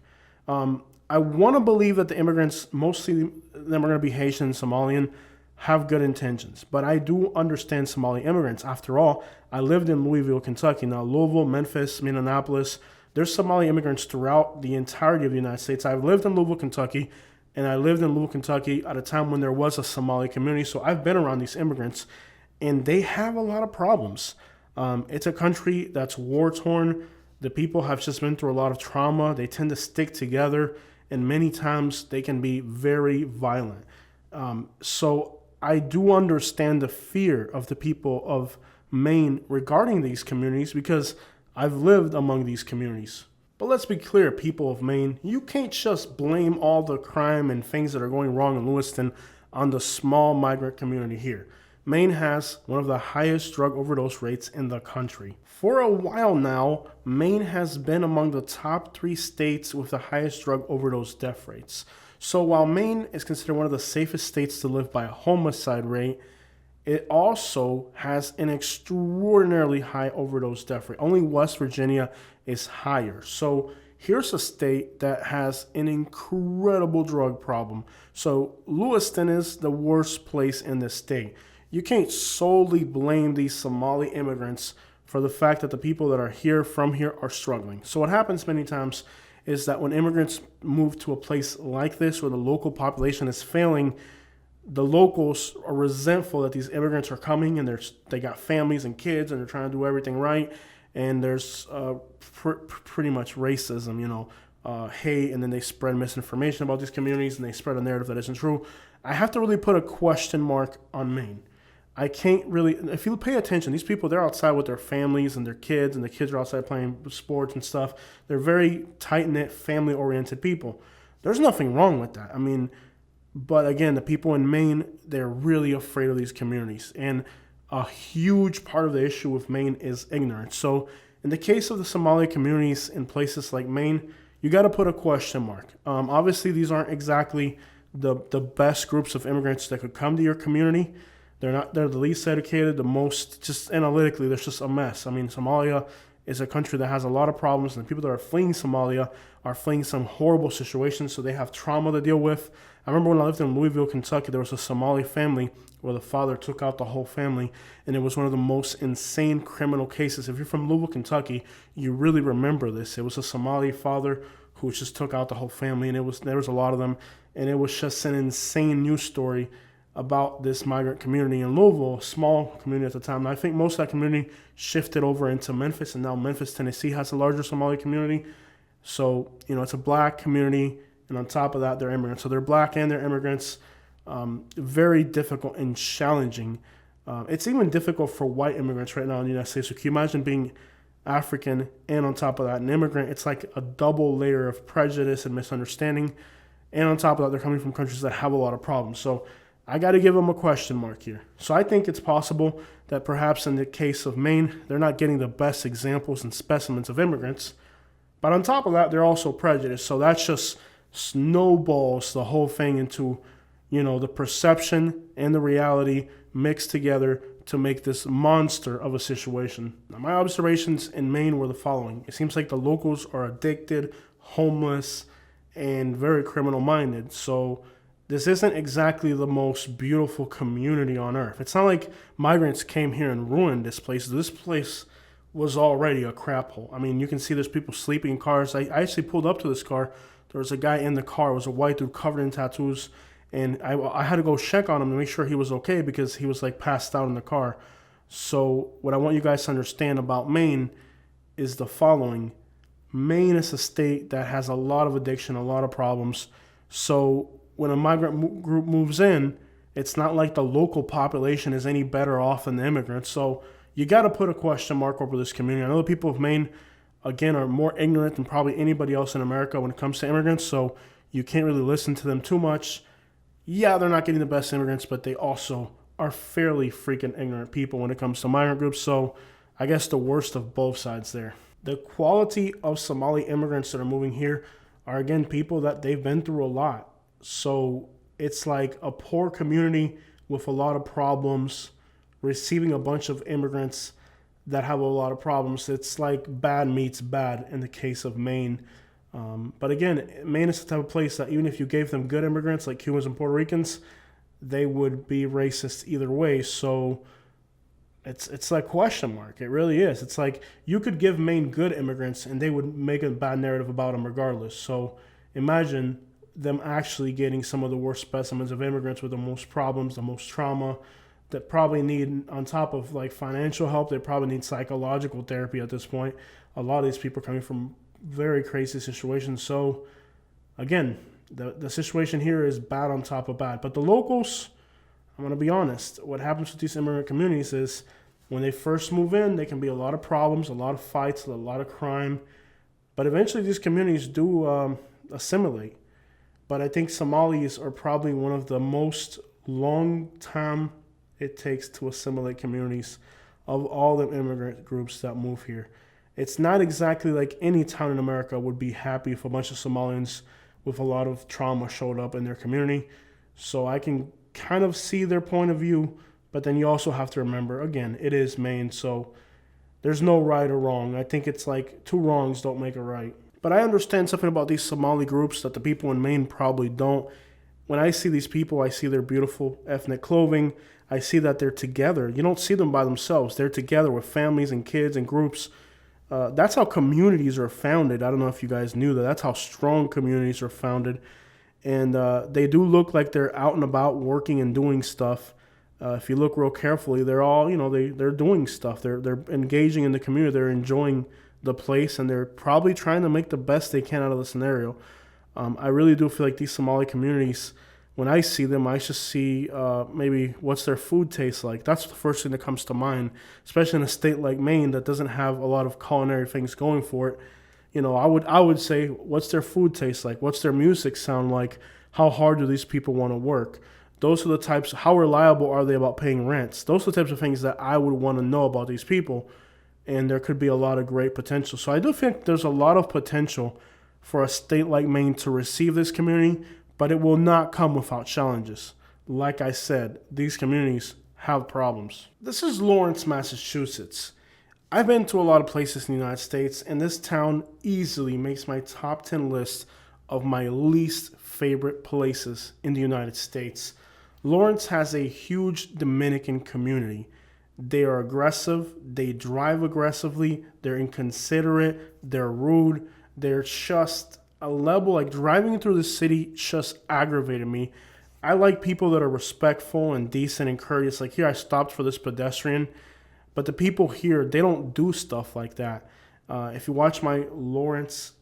I want to believe that the immigrants, mostly them are going to be Haitian and Somalian, have good intentions. But I do understand Somali immigrants. After all, I lived in Louisville, Kentucky. Now, Louisville, Memphis, Minneapolis, there's Somali immigrants throughout the entirety of the United States. I've lived in Louisville, Kentucky, and I lived in Louisville, Kentucky at a time when there was a Somali community. So I've been around these immigrants, and they have a lot of problems. It's a country that's war-torn. The people have just been through a lot of trauma. They tend to stick together, and many times they can be very violent. So I do understand the fear of the people of Maine regarding these communities because I've lived among these communities. But let's be clear, people of Maine, you can't just blame all the crime and things that are going wrong in Lewiston on the small migrant community here. Maine has one of the highest drug overdose rates in the country. For a while now, Maine has been among the top 3 states with the highest drug overdose death rates. So while Maine is considered one of the safest states to live by a homicide rate, it also has an extraordinarily high overdose death rate. Only West Virginia is higher. So here's a state that has an incredible drug problem. So Lewiston is the worst place in this state. You can't solely blame these Somali immigrants for the fact that the people that are here from here are struggling. So what happens many times is that when immigrants move to a place like this where the local population is failing, the locals are resentful that these immigrants are coming and they got families and kids and they're trying to do everything right. And there's pretty much racism, hate, and then they spread misinformation about these communities and they spread a narrative that isn't true. I have to really put a question mark on Maine. I can't really, if you pay attention, these people, they're outside with their families and their kids, and the kids are outside playing sports and stuff. They're very tight-knit, family-oriented people. There's nothing wrong with that. I mean, but again, the people in Maine, they're really afraid of these communities. And a huge part of the issue with Maine is ignorance. So in the case of the Somali communities in places like Maine, you got to put a question mark. Obviously, these aren't exactly the best groups of immigrants that could come to your community. They're the least educated, the most, just analytically, there's just a mess. I mean, Somalia is a country that has a lot of problems, and the people that are fleeing Somalia are fleeing some horrible situations, so they have trauma to deal with. I remember when I lived in Louisville, Kentucky, there was a Somali family where the father took out the whole family, and it was one of the most insane criminal cases. If you're from Louisville, Kentucky, you really remember this. It was a Somali father who just took out the whole family, and there was a lot of them, and it was just an insane news story about this migrant community in Louisville, a small community at the time. And I think most of that community shifted over into Memphis, and now Memphis, Tennessee has a larger Somali community. So, it's a black community, and on top of that, they're immigrants. So they're black and they're immigrants. Very difficult and challenging. It's even difficult for white immigrants right now in the United States. So can you imagine being African, and on top of that, an immigrant. It's like a double layer of prejudice and misunderstanding. And on top of that, they're coming from countries that have a lot of problems. So I got to give them a question mark here. So I think it's possible that perhaps in the case of Maine, they're not getting the best examples and specimens of immigrants. But on top of that, they're also prejudiced. So that's just snowballs the whole thing into, the perception and the reality mixed together to make this monster of a situation. Now, my observations in Maine were the following. It seems like the locals are addicted, homeless, and very criminal-minded. So this isn't exactly the most beautiful community on earth. It's not like migrants came here and ruined this place. This place was already a crap hole. I mean, you can see there's people sleeping in cars. I actually pulled up to this car. There was a guy in the car. It was a white dude covered in tattoos. And I had to go check on him to make sure he was okay because he was like passed out in the car. So what I want you guys to understand about Maine is the following. Maine is a state that has a lot of addiction, a lot of problems. So when a migrant group moves in, it's not like the local population is any better off than the immigrants. So you got to put a question mark over this community. I know the people of Maine, again, are more ignorant than probably anybody else in America when it comes to immigrants. So you can't really listen to them too much. Yeah, they're not getting the best immigrants, but they also are fairly freaking ignorant people when it comes to migrant groups. So I guess the worst of both sides there. The quality of Somali immigrants that are moving here are, again, people that they've been through a lot. So it's like a poor community with a lot of problems receiving a bunch of immigrants that have a lot of problems. It's like bad meets bad in the case of Maine. But again, Maine is the type of place that even if you gave them good immigrants like Cubans and Puerto Ricans, they would be racist either way. So it's like question mark. It really is. It's like you could give Maine good immigrants and they would make a bad narrative about them regardless. So imagine them actually getting some of the worst specimens of immigrants with the most problems, the most trauma, that probably need, on top of like financial help, they probably need psychological therapy at this point. A lot of these people are coming from very crazy situations. So again, the situation here is bad on top of bad. But the locals, I'm going to be honest, what happens with these immigrant communities is when they first move in, there can be a lot of problems, a lot of fights, a lot of crime. But eventually these communities do assimilate. But I think Somalis are probably one of the most long-term it takes to assimilate communities of all the immigrant groups that move here. It's not exactly like any town in America would be happy if a bunch of Somalians with a lot of trauma showed up in their community. So I can kind of see their point of view, but then you also have to remember, again, it is Maine, so there's no right or wrong. I think it's like two wrongs don't make a right. But I understand something about these Somali groups that the people in Maine probably don't. When I see these people, I see their beautiful ethnic clothing. I see that they're together. You don't see them by themselves. They're together with families and kids and groups. That's how communities are founded. I don't know if you guys knew that. That's how strong communities are founded. And they do look like they're out and about working and doing stuff. If you look real carefully, they're all, they're doing stuff. They're engaging in the community. They're enjoying the place, and they're probably trying to make the best they can out of the scenario. I really do feel like these Somali communities, when I see them, I just see maybe what's their food taste like. That's the first thing that comes to mind, especially in a state like Maine that doesn't have a lot of culinary things going for it. I would say, what's their food taste like? What's their music sound like? How hard do these people want to work? Those are the types, how reliable are they about paying rents? Those are the types of things that I would want to know about these people. And there could be a lot of great potential. So I do think there's a lot of potential for a state like Maine to receive this community, but it will not come without challenges. Like I said, these communities have problems. This is Lawrence, Massachusetts. I've been to a lot of places in the United States, and this town easily makes my top 10 list of my least favorite places in the United States. Lawrence has a huge Dominican community. They are aggressive, they drive aggressively, they're inconsiderate, they're rude, they're just a level, like driving through the city just aggravated me. I like people that are respectful and decent and courteous. Like here, I stopped for this pedestrian, but the people here, they don't do stuff like that. If you watch my Lawrence,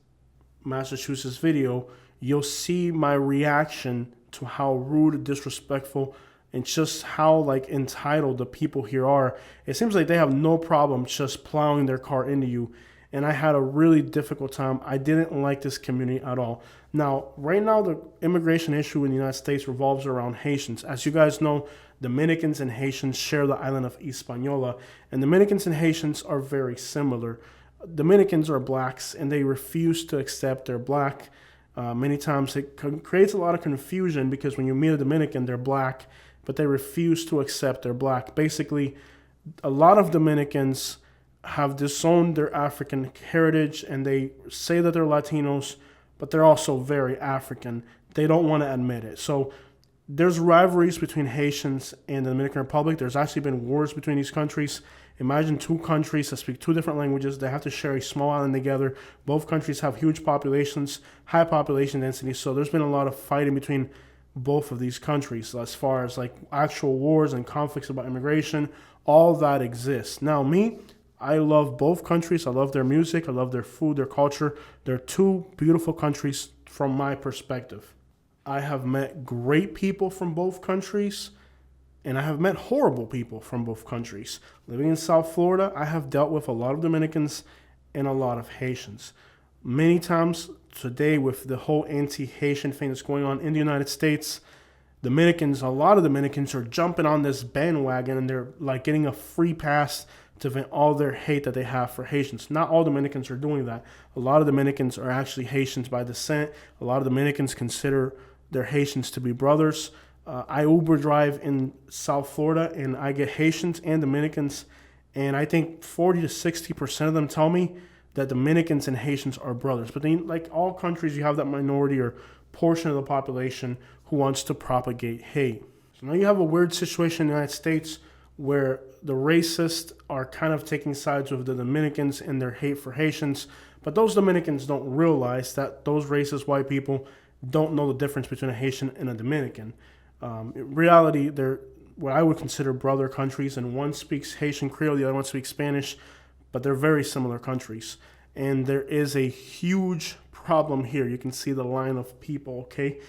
Massachusetts video, you'll see my reaction to how rude and disrespectful and just how like entitled the people here are. It seems like they have no problem just plowing their car into you. And I had a really difficult time. I didn't like this community at all. Now, right now, the immigration issue in the United States revolves around Haitians. As you guys know, Dominicans and Haitians share the island of Hispaniola, and Dominicans and Haitians are very similar. Dominicans are blacks, and they refuse to accept they're black. Many times it creates a lot of confusion because when you meet a Dominican, they're black, but they refuse to accept they're black. Basically, a lot of Dominicans have disowned their African heritage, and they say that they're Latinos, but they're also very African. They don't want to admit it. So there's rivalries between Haitians and the Dominican Republic. There's actually been wars between these countries. Imagine two countries that speak two different languages. They have to share a small island together. Both countries have huge populations, high population density. So there's been a lot of fighting between both of these countries as far as like actual wars and conflicts about immigration. All that exists. Now, I love both countries. I love their music. I love their food, their culture. They're two beautiful countries from my perspective. I have met great people from both countries, and I have met horrible people from both countries. Living in South Florida, I have dealt with a lot of Dominicans and a lot of Haitians. Many times today, with the whole anti-Haitian thing that's going on in the United States, a lot of Dominicans are jumping on this bandwagon, and they're like getting a free pass to vent all their hate that they have for Haitians. Not all Dominicans are doing that. A lot of Dominicans are actually Haitians by descent. A lot of Dominicans consider their Haitians to be brothers. I Uber drive in South Florida, and I get Haitians and Dominicans, and I think 40 to 60% of them tell me that Dominicans and Haitians are brothers. But then, like all countries, you have that minority or portion of the population who wants to propagate hate. So now you have a weird situation in the United States where the racists are kind of taking sides with the Dominicans and their hate for Haitians, but those Dominicans don't realize that those racist white people don't know the difference between a Haitian and a Dominican. In reality, they're what I would consider brother countries, and one speaks Haitian Creole, the other one speaks Spanish, but they're very similar countries. And there is a huge problem here. You can see the line of people, okay?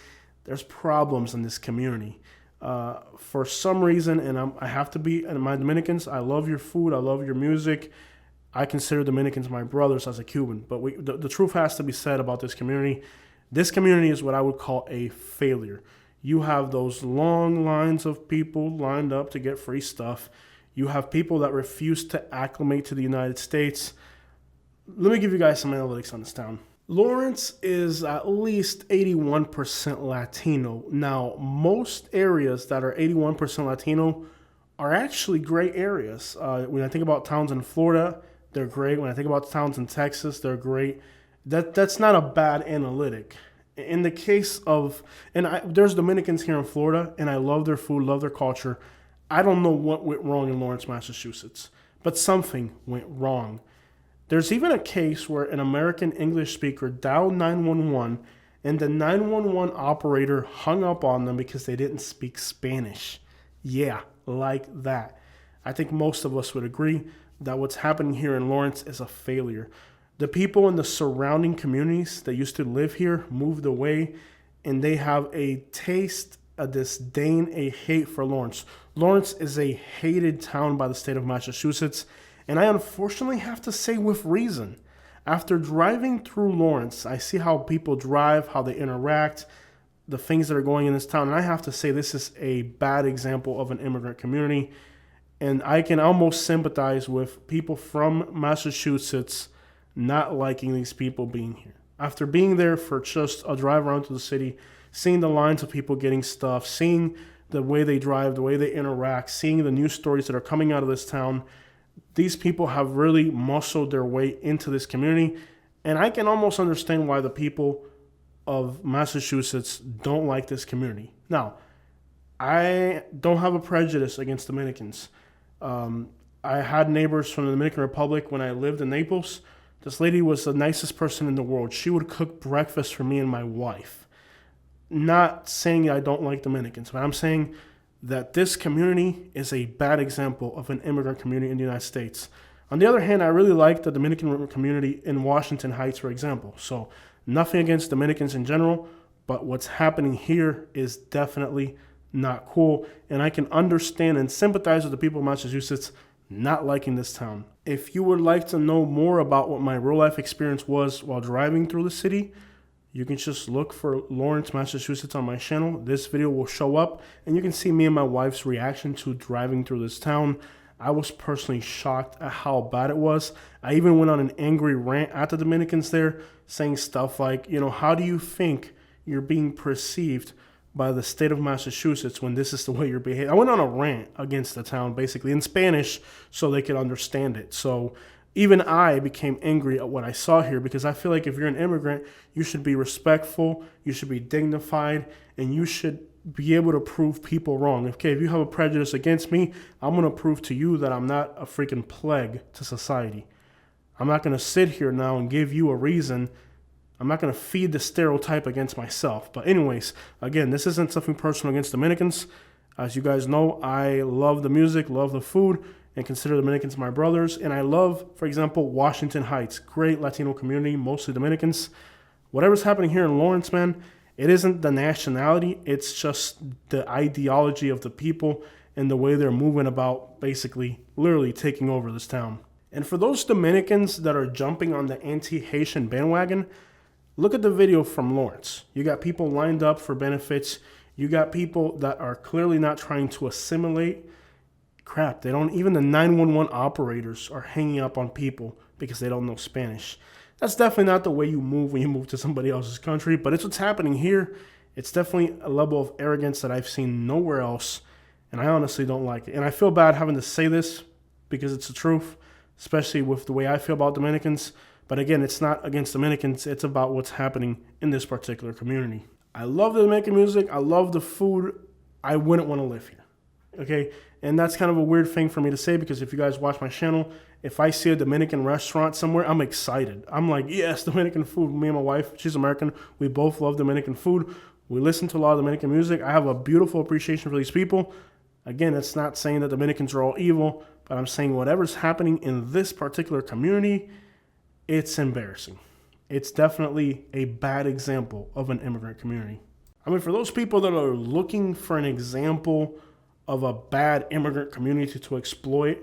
There's problems in this community. For some reason, and I have to be, and my Dominicans, I love your food, I love your music. I consider Dominicans my brothers as a Cuban, but the truth has to be said about this community. This community is what I would call a failure. You have those long lines of people lined up to get free stuff. You have people that refuse to acclimate to the United States. Let me give you guys some analytics on this town. Lawrence is at least 81% Latino. Now, most areas that are 81% Latino are actually great areas. When I think about towns in Florida, they're great. When I think about towns in Texas, they're great. That's not a bad analytic. In the case of, there's Dominicans here in Florida, and I love their food, love their culture. I don't know what went wrong in Lawrence, Massachusetts, but something went wrong. There's even a case where an American English speaker dialed 911, and the 911 operator hung up on them because they didn't speak Spanish. Yeah, like that. I think most of us would agree that what's happening here in Lawrence is a failure. The people in the surrounding communities that used to live here moved away, and they have a taste, a disdain, a hate for Lawrence. Lawrence is a hated town by the state of Massachusetts, and I unfortunately have to say with reason. After driving through Lawrence, I see how people drive, how they interact, the things that are going in this town, and I have to say this is a bad example of an immigrant community, and I can almost sympathize with people from Massachusetts not liking these people being here. After being there for just a drive around to the city, seeing the lines of people getting stuff, seeing the way they drive, the way they interact, seeing the news stories that are coming out of this town, these people have really muscled their way into this community. And I can almost understand why the people of Massachusetts don't like this community. Now, I don't have a prejudice against Dominicans. I had neighbors from the Dominican Republic when I lived in Naples. This lady was the nicest person in the world. She would cook breakfast for me and my wife. Not saying I don't like Dominicans, but I'm saying that this community is a bad example of an immigrant community in the United States. On the other hand, I really like the Dominican community in Washington Heights, for example. So nothing against Dominicans in general, but what's happening here is definitely not cool. And I can understand and sympathize with the people of Massachusetts not liking this town. If you would like to know more about what my real life experience was while driving through the city, you can just look for Lawrence, Massachusetts on my channel. This video will show up and you can see me and my wife's reaction to driving through this town. I was personally shocked at how bad it was. I even went on an angry rant at the Dominicans there, saying stuff like, how do you think you're being perceived by the state of Massachusetts when this is the way you're behaving? I went on a rant against the town, basically, in Spanish so they could understand it. So even I became angry at what I saw here, because I feel like if you're an immigrant, you should be respectful, you should be dignified, and you should be able to prove people wrong. Okay, if you have a prejudice against me, I'm going to prove to you that I'm not a freaking plague to society. I'm not going to sit here now and give you a reason. I'm not going to feed the stereotype against myself. But anyways, again, this isn't something personal against Dominicans. As you guys know, I love the music, love the food, and consider Dominicans my brothers. And I love, for example, Washington Heights. Great Latino community, mostly Dominicans. Whatever's happening here in Lawrence, man, it isn't the nationality. It's just the ideology of the people and the way they're moving about, basically, literally taking over this town. And for those Dominicans that are jumping on the anti-Haitian bandwagon, look at the video from Lawrence. You got people lined up for benefits. You got people that are clearly not trying to assimilate. Crap, even the 911 operators are hanging up on people because they don't know Spanish. That's definitely not the way you move when you move to somebody else's country, but it's what's happening here. It's definitely a level of arrogance that I've seen nowhere else, and I honestly don't like it. And I feel bad having to say this because it's the truth, especially with the way I feel about Dominicans. But again, it's not against Dominicans. It's about what's happening in this particular community. I love the Dominican music. I love the food. I wouldn't want to live here. Okay? And that's kind of a weird thing for me to say, because if you guys watch my channel, if I see a Dominican restaurant somewhere, I'm excited. I'm like, yes, Dominican food. Me and my wife, she's American. We both love Dominican food. We listen to a lot of Dominican music. I have a beautiful appreciation for these people. Again, it's not saying that Dominicans are all evil, but I'm saying whatever's happening in this particular community, it's embarrassing. It's definitely a bad example of an immigrant community. I mean, for those people that are looking for an example of a bad immigrant community to exploit,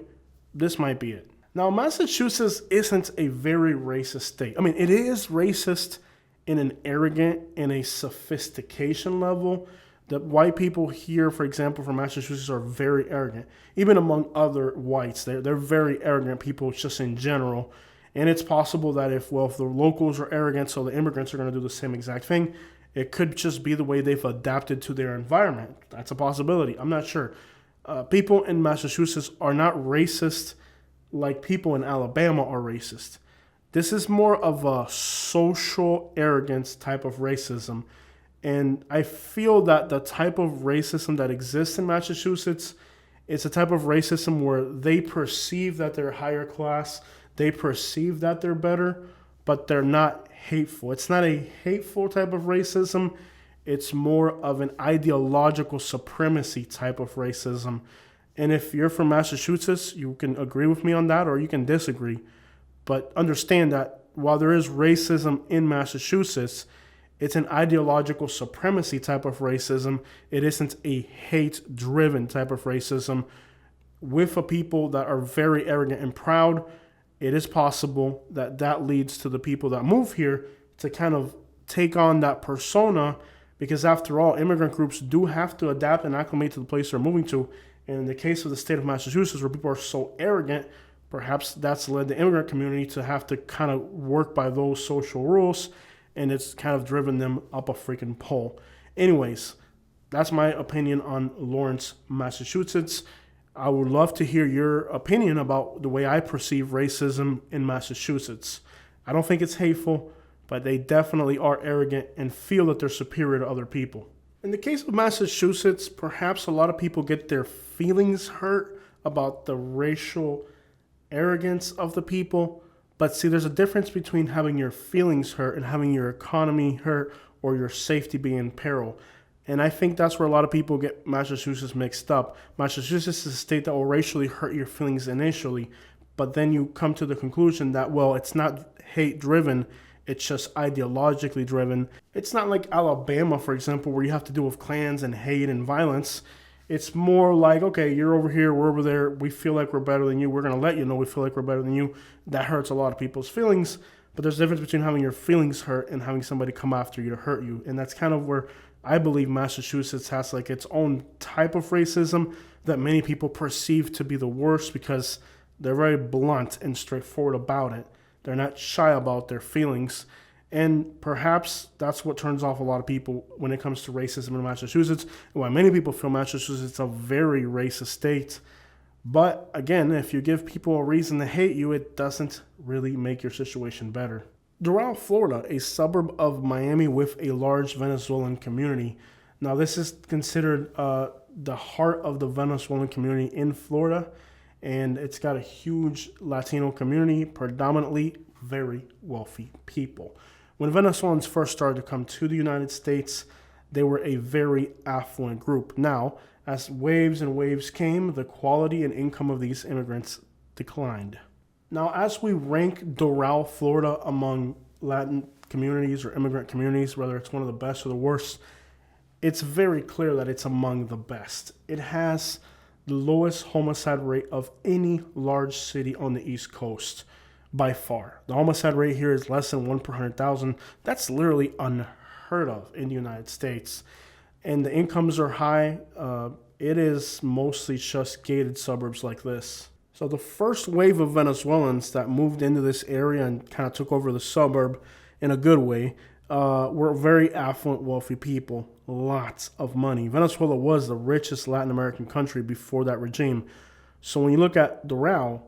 this might be it. Now, Massachusetts isn't a very racist state. I mean, it is racist in an arrogant and a sophistication level. The white people here, for example, from Massachusetts are very arrogant. Even among other whites, they're very arrogant people just in general. And it's possible that if the locals are arrogant, so the immigrants are going to do the same exact thing, it could just be the way they've adapted to their environment. That's a possibility. I'm not sure. People in Massachusetts are not racist like people in Alabama are racist. This is more of a social arrogance type of racism. And I feel that the type of racism that exists in Massachusetts, it's a type of racism where they perceive that they're higher class, they perceive that they're better, but they're not hateful. It's not a hateful type of racism. It's more of an ideological supremacy type of racism. And if you're from Massachusetts, you can agree with me on that or you can disagree. But understand that while there is racism in Massachusetts, it's an ideological supremacy type of racism. It isn't a hate-driven type of racism. With a people that are very arrogant and proud, it is possible that that leads to the people that move here to kind of take on that persona, because after all, immigrant groups do have to adapt and acclimate to the place they're moving to. And in the case of the state of Massachusetts, where people are so arrogant, perhaps that's led the immigrant community to have to kind of work by those social rules, and it's kind of driven them up a freaking pole. Anyways, that's my opinion on Lawrence, Massachusetts. I would love to hear your opinion about the way I perceive racism in Massachusetts. I don't think it's hateful, but they definitely are arrogant and feel that they're superior to other people. In the case of Massachusetts, perhaps a lot of people get their feelings hurt about the racial arrogance of the people. But see, there's a difference between having your feelings hurt and having your economy hurt or your safety be in peril. And I think that's where a lot of people get Massachusetts mixed up. Massachusetts is a state that will racially hurt your feelings initially, but then you come to the conclusion that, well, it's not hate-driven, It's just ideologically driven. It's not like Alabama, for example, where you have to deal with clans and hate and violence. It's more like, okay, you're over here, we're over there, we feel like we're better than you, we're going to let you know we feel like we're better than you. That hurts a lot of people's feelings, but there's a difference between having your feelings hurt and having somebody come after you to hurt you. And that's kind of where I believe Massachusetts has like its own type of racism that many people perceive to be the worst because they're very blunt and straightforward about it. They're not shy about their feelings. And perhaps that's what turns off a lot of people when it comes to racism in Massachusetts. Why many people feel Massachusetts is a very racist state. But again, if you give people a reason to hate you, it doesn't really make your situation better. Dural, Florida, a suburb of Miami with a large Venezuelan community. Now, this is considered the heart of the Venezuelan community in Florida, and it's got a huge Latino community, predominantly very wealthy people. When Venezuelans first started to come to the United States, they were a very affluent group. Now, as waves and waves came, the quality and income of these immigrants declined. Now, as we rank Dural, Florida among Latin communities or immigrant communities, whether it's one of the best or the worst, it's very clear that it's among the best. It has the lowest homicide rate of any large city on the East Coast. By far. The homicide rate here is less than 1 per 100,000. That's literally unheard of in the United States. And the incomes are high. It is mostly just gated suburbs like this. So the first wave of Venezuelans that moved into this area and kind of took over the suburb in a good way were very affluent, wealthy people. Lots of money. Venezuela was the richest Latin American country before that regime. So when you look at Dural,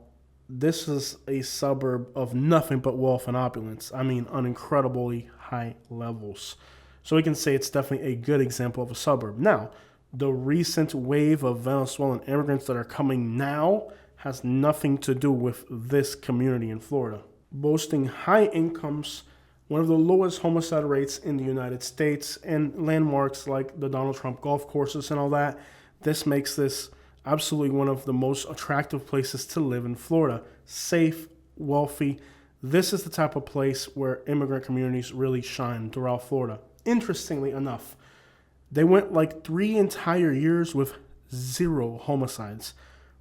this is a suburb of nothing but wealth and opulence. I mean, on incredibly high levels. So we can say it's definitely a good example of a suburb. Now, the recent wave of Venezuelan immigrants that are coming now has nothing to do with this community in Florida. Boasting high incomes, one of the lowest homicide rates in the United States, and landmarks like the Donald Trump golf courses and all that, this makes this absolutely one of the most attractive places to live in Florida. Safe, wealthy. This is the type of place where immigrant communities really shine throughout Florida. Interestingly enough, they went like 3 entire years with 0 homicides.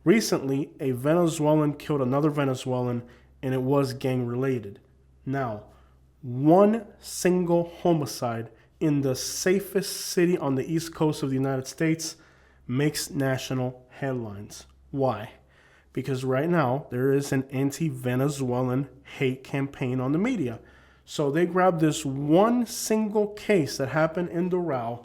Recently, a Venezuelan killed another Venezuelan, and it was gang related. Now, 1 single homicide in the safest city on the East Coast of the United States makes national headlines. Why? Because right now there is an anti-Venezuelan hate campaign on the media. So they grabbed this one single case that happened in Dural,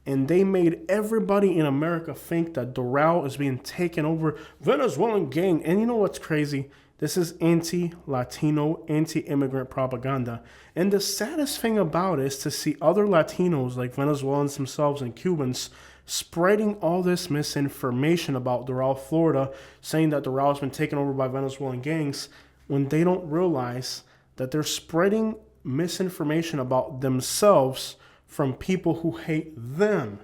and they made everybody in America think that Dural is being taken over, Venezuelan gang. And you know what's crazy? This is anti-Latino, anti-immigrant propaganda. And the saddest thing about it is to see other Latinos like Venezuelans themselves and Cubans spreading all this misinformation about Dural, Florida, saying that Dural has been taken over by Venezuelan gangs, when they don't realize that they're spreading misinformation about themselves from people who hate them.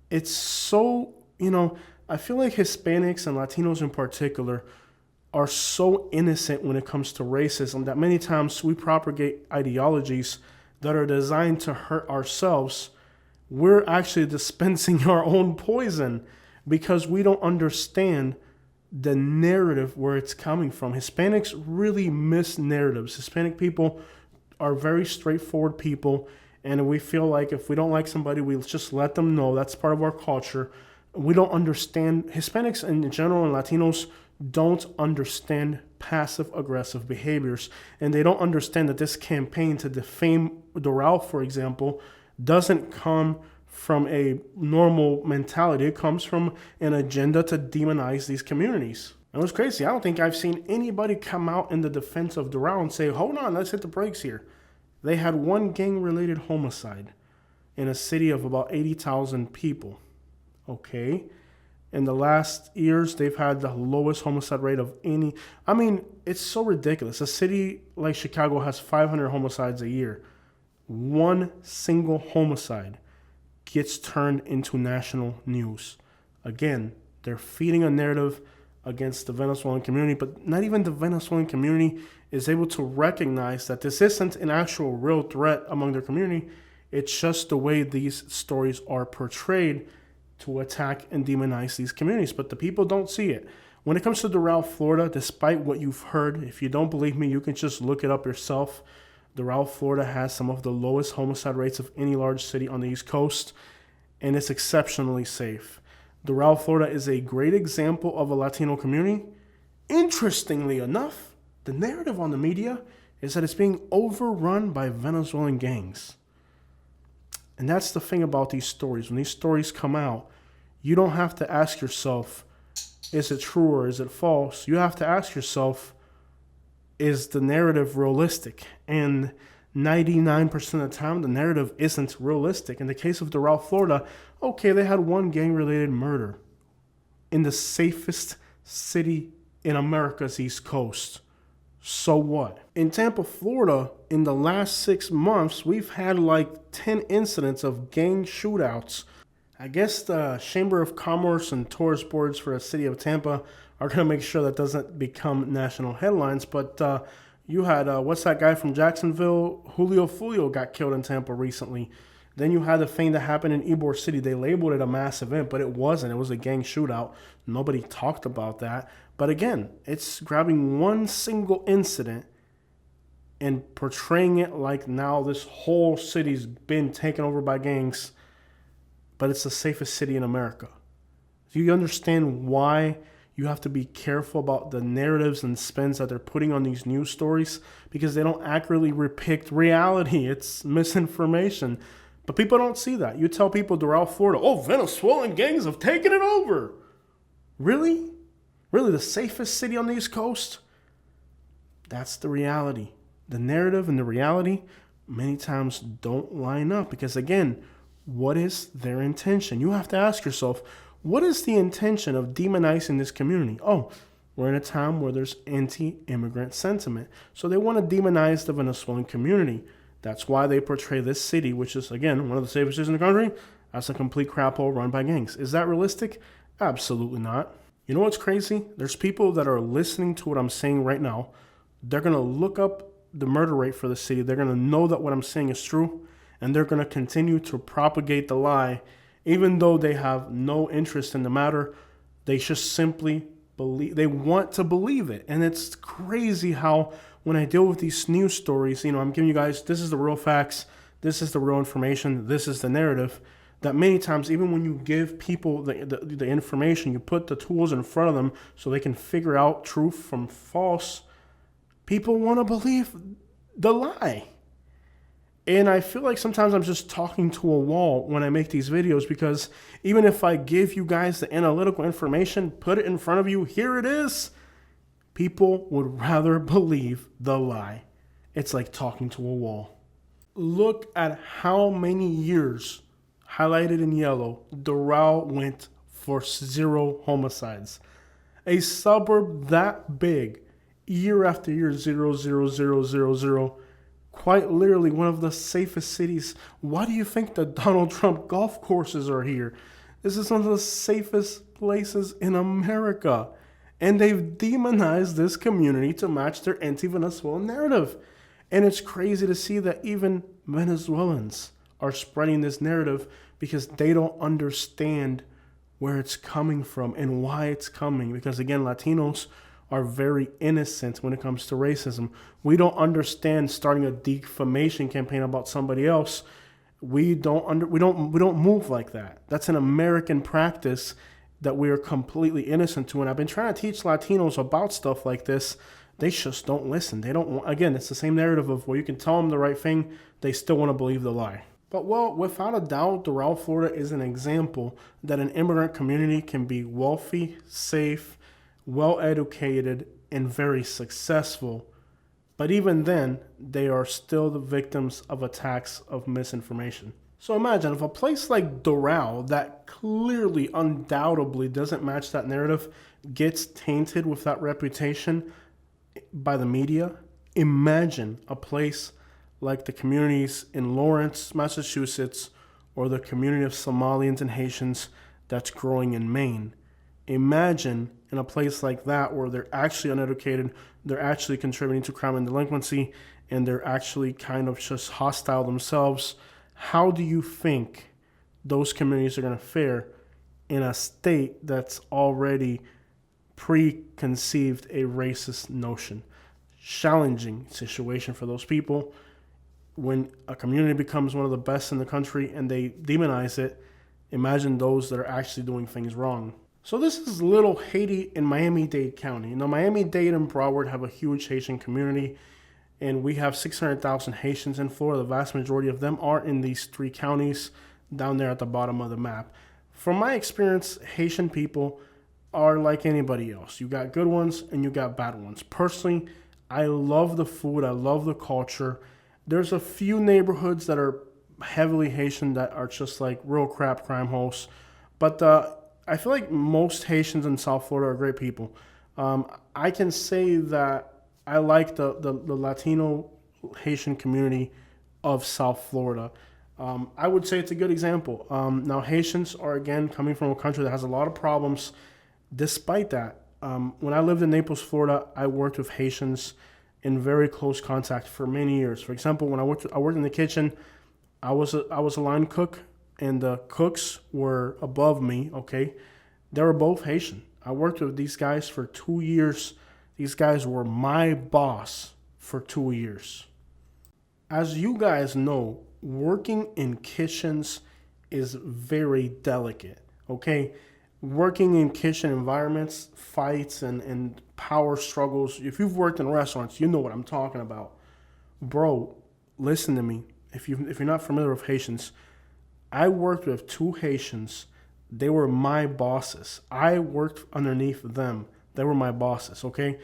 It's so, I feel like Hispanics and Latinos in particular are so innocent when it comes to racism that many times we propagate ideologies that are designed to hurt ourselves. We're actually dispensing our own poison because we don't understand the narrative where it's coming from. Hispanics really miss narratives. Hispanic people are very straightforward people, and we feel like if we don't like somebody, we just let them know. That's part of our culture. We don't understand. Hispanics in general and Latinos don't understand passive-aggressive behaviors, and they don't understand that this campaign to defame Dural, for example, doesn't come from a normal mentality. It comes from an agenda to demonize these communities. And it was crazy. I don't think I've seen anybody come out in the defense of Dural and say, hold on, let's hit the brakes here. They had one gang-related homicide in a city of about 80,000 people. Okay. In the last years, they've had the lowest homicide rate of any. I mean, it's so ridiculous. A city like Chicago has 500 homicides a year. One single homicide gets turned into national news. Again, they're feeding a narrative against the Venezuelan community, but not even the Venezuelan community is able to recognize that this isn't an actual real threat among their community. It's just the way these stories are portrayed to attack and demonize these communities, but the people don't see it. When it comes to Dural, Florida, despite what you've heard, if you don't believe me, you can just look it up yourself. Dural, Florida has some of the lowest homicide rates of any large city on the East Coast, and it's exceptionally safe. Dural, Florida is a great example of a Latino community. Interestingly enough, the narrative on the media is that it's being overrun by Venezuelan gangs. And that's the thing about these stories. When these stories come out, you don't have to ask yourself, is it true or is it false? You have to ask yourself, is the narrative realistic? And 99% of the time, the narrative isn't realistic. In the case of Dural, Florida, okay, they had one gang-related murder in the safest city in America's East Coast. So what? In Tampa, Florida, in the last 6 months, we've had like 10 incidents of gang shootouts. I guess the Chamber of Commerce and Tourist Boards for the city of Tampa are going to make sure that doesn't become national headlines. But you had, what's that guy from Jacksonville? Julio Fulio got killed in Tampa recently. Then you had the thing that happened in Ybor City. They labeled it a mass event, but it wasn't. It was a gang shootout. Nobody talked about that. But again, it's grabbing one single incident and portraying it like now this whole city's been taken over by gangs, but it's the safest city in America. Do you understand why you have to be careful about the narratives and spins that they're putting on these news stories? Because they don't accurately depict reality. It's misinformation. But people don't see that. You tell people Dural, Florida, oh, Venezuelan gangs have taken it over. Really? Really, the safest city on the East Coast? That's the reality. The narrative and the reality many times don't line up because, again, what is their intention? You have to ask yourself, what is the intention of demonizing this community? Oh, we're in a time where there's anti-immigrant sentiment. So they want to demonize the Venezuelan community. That's why they portray this city, which is, again, one of the safest cities in the country, as a complete crap hole run by gangs. Is that realistic? Absolutely not. You know what's crazy? There's people that are listening to what I'm saying right now. They're going to look up the murder rate for the city. They're going to know that what I'm saying is true, and they're going to continue to propagate the lie, even though they have no interest in the matter. They just simply believe. They want to believe it, and it's crazy how when I deal with these news stories, I'm giving you guys, this is the real facts, this is the real information, this is the narrative. That many times, even when you give people the information, you put the tools in front of them so they can figure out truth from false, people want to believe the lie. And I feel like sometimes I'm just talking to a wall when I make these videos, because even if I give you guys the analytical information, put it in front of you, here it is, people would rather believe the lie. It's like talking to a wall. Look at how many years, highlighted in yellow, Dural went for 0 homicides. A suburb that big, year after year, 0, 0, 0, 0, 0. Quite literally one of the safest cities. Why do you think the Donald Trump golf courses are here? This is one of the safest places in America. And they've demonized this community to match their anti-Venezuelan narrative. And it's crazy to see that even Venezuelans are spreading this narrative because they don't understand where it's coming from and why it's coming. Because again, Latinos are very innocent when it comes to racism. We don't understand starting a defamation campaign about somebody else. We don't move like that. That's an American practice that we are completely innocent to. And I've been trying to teach Latinos about stuff like this. They just don't listen. They don't. Again, it's the same narrative of where you can tell them the right thing, they still want to believe the lie. But well, without a doubt, Dural, Florida is an example that an immigrant community can be wealthy, safe, well-educated, and very successful. But even then, they are still the victims of attacks of misinformation. So imagine if a place like Dural, that clearly, undoubtedly doesn't match that narrative, gets tainted with that reputation by the media. Imagine a place like the communities in Lawrence, Massachusetts, or the community of Somalians and Haitians that's growing in Maine. Imagine in a place like that where they're actually uneducated, they're actually contributing to crime and delinquency, and they're actually kind of just hostile themselves. How do you think those communities are going to fare in a state that's already preconceived a racist notion? Challenging situation for those people. When a community becomes one of the best in the country and they demonize it, imagine those that are actually doing things wrong. So this is Little Haiti in Miami-Dade County. Now, Miami-Dade and Broward have a huge Haitian community, and we have 600,000 Haitians in Florida. The vast majority of them are in these three counties down there at the bottom of the map. From my experience, Haitian people are like anybody else. You got good ones and you got bad ones. Personally, I love the food. I love the culture. There's a few neighborhoods that are heavily Haitian that are just like real crap crime hosts. But I feel like most Haitians in South Florida are great people. I can say that I like the Latino Haitian community of South Florida. I would say it's a good example. Now, Haitians are, again, coming from a country that has a lot of problems. Despite that, when I lived in Naples, Florida, I worked with Haitians in very close contact for many years. For example, when I worked in the kitchen, I was a line cook, and the cooks were above me, okay? They were both Haitian. I worked with these guys for 2 years. These guys were my boss for 2 years. As you guys know, working in kitchens is very delicate, okay? Working in kitchen environments, fights, and power struggles. If you've worked in restaurants, you know what I'm talking about. Bro, listen to me. If you're not familiar with Haitians, I worked with 2 Haitians. They were my bosses. I worked underneath them. They were my bosses, okay?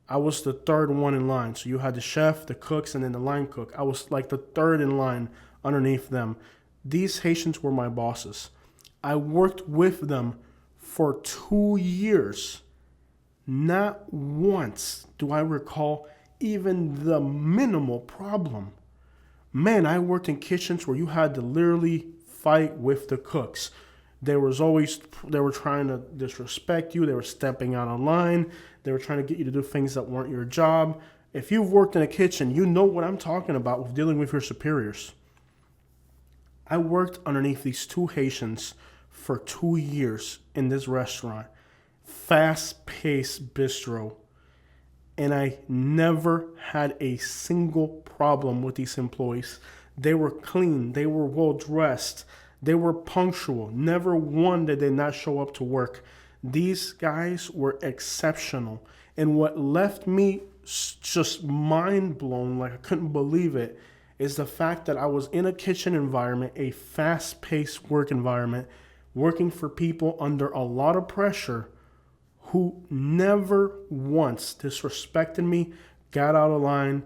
I was the third one in line. So you had the chef, the cooks, and then the line cook. I was like the third in line underneath them. These Haitians were my bosses. I worked with them for 2 years. Not once do I recall even the minimal problem. Man, I worked in kitchens where you had to literally fight with the cooks. They were trying to disrespect you. They were stepping out of line. They were trying to get you to do things that weren't your job. If you've worked in a kitchen, you know what I'm talking about with dealing with your superiors. I worked underneath these 2 Haitians for 2 years in this restaurant. Fast-paced bistro. And I never had a single problem with these employees. They were clean. They were well-dressed. They were punctual. Never one that did not show up to work. These guys were exceptional. And what left me just mind blown, like I couldn't believe it, is the fact that I was in a kitchen environment, a fast-paced work environment, working for people under a lot of pressure who never once disrespected me, got out of line,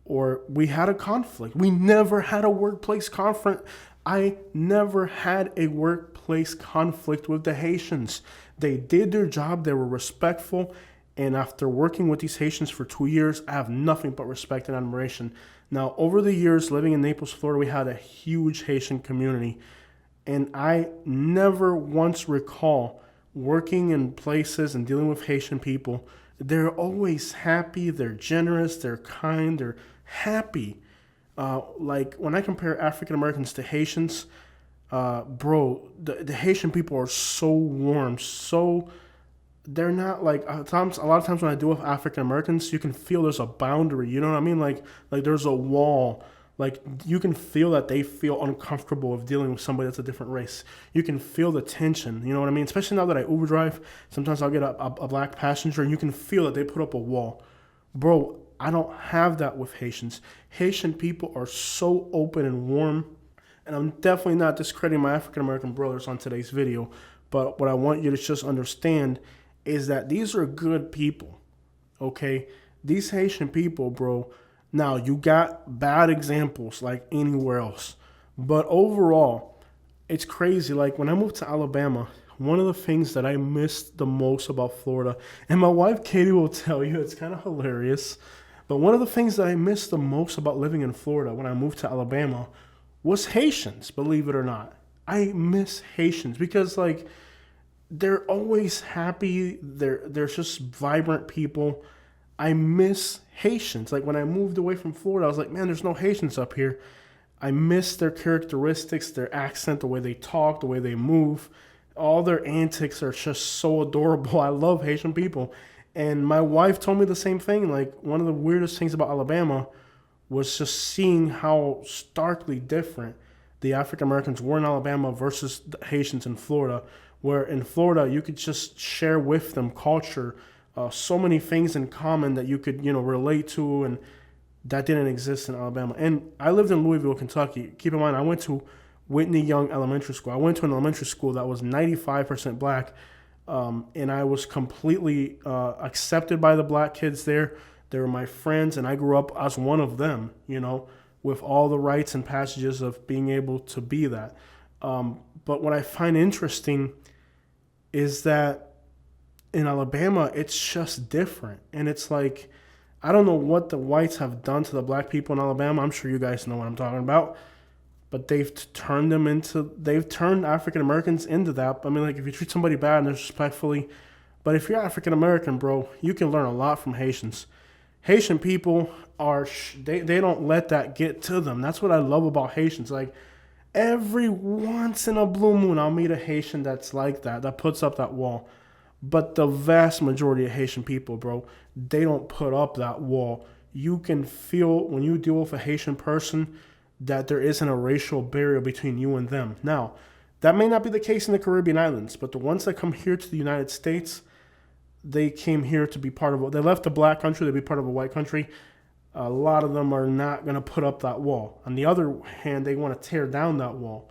or we had a conflict. We never had a workplace conflict. I never had a workplace conflict with the Haitians. They did their job. They were respectful. And after working with these Haitians for 2 years, I have nothing but respect and admiration. Now, over the years, living in Naples, Florida, we had a huge Haitian community. And I never once recall working in places and dealing with Haitian people. They're always happy. They're generous. They're kind. They're happy. Like when I compare African Americans to Haitians, bro, the Haitian people are so warm, they're not like a lot of times when I deal with African Americans, you can feel there's a boundary. You know what I mean? Like there's a wall. Like you can feel that they feel uncomfortable with dealing with somebody that's a different race. You can feel the tension. You know what I mean? Especially now that I Uber drive, sometimes I'll get a black passenger, and you can feel that they put up a wall, bro. I don't have that with Haitians. Haitian people are so open and warm, and I'm definitely not discrediting my African American brothers on today's video. But what I want you to just understand is that these are good people, okay? These Haitian people, bro. Now, you got bad examples like anywhere else. But overall, it's crazy. Like when I moved to Alabama, one of the things that I missed the most about Florida, and my wife Katie will tell you, it's kind of hilarious, but one of the things that I missed the most about living in Florida when I moved to Alabama was Haitians, believe it or not. I miss Haitians because like they're always happy. They're just vibrant people. I miss Haitians. Like when I moved away from Florida, I was like, man, there's no Haitians up here. I miss their characteristics, their accent, the way they talk, the way they move. All their antics are just so adorable. I love Haitian people. And my wife told me the same thing. Like one of the weirdest things about Alabama was just seeing how starkly different the African Americans were in Alabama versus the Haitians in Florida. Where in Florida, you could just share with them culture, so many things in common that you could, relate to, and that didn't exist in Alabama. And I lived in Louisville, Kentucky. Keep in mind, I went to Whitney Young Elementary School. I went to an elementary school that was 95% black, and I was completely accepted by the black kids there. They were my friends, and I grew up as one of them, with all the rights and passages of being able to be that. But what I find interesting is that in Alabama, it's just different. And it's like, I don't know what the whites have done to the black people in Alabama. I'm sure you guys know what I'm talking about. But they've turned African Americans into that. I mean, like if you treat somebody bad and disrespectfully, but if you're African American, bro, you can learn a lot from Haitians. Haitian people they don't let that get to them. That's what I love about Haitians. Like every once in a blue moon, I'll meet a Haitian that's like that puts up that wall. But the vast majority of Haitian people, bro, they don't put up that wall. You can feel when you deal with a Haitian person that there isn't a racial barrier between you and them. Now, that may not be the case in the Caribbean islands, but the ones that come here to the United States, they came here to be they left a black country to be part of a white country. A lot of them are not going to put up that wall. On the other hand, they want to tear down that wall.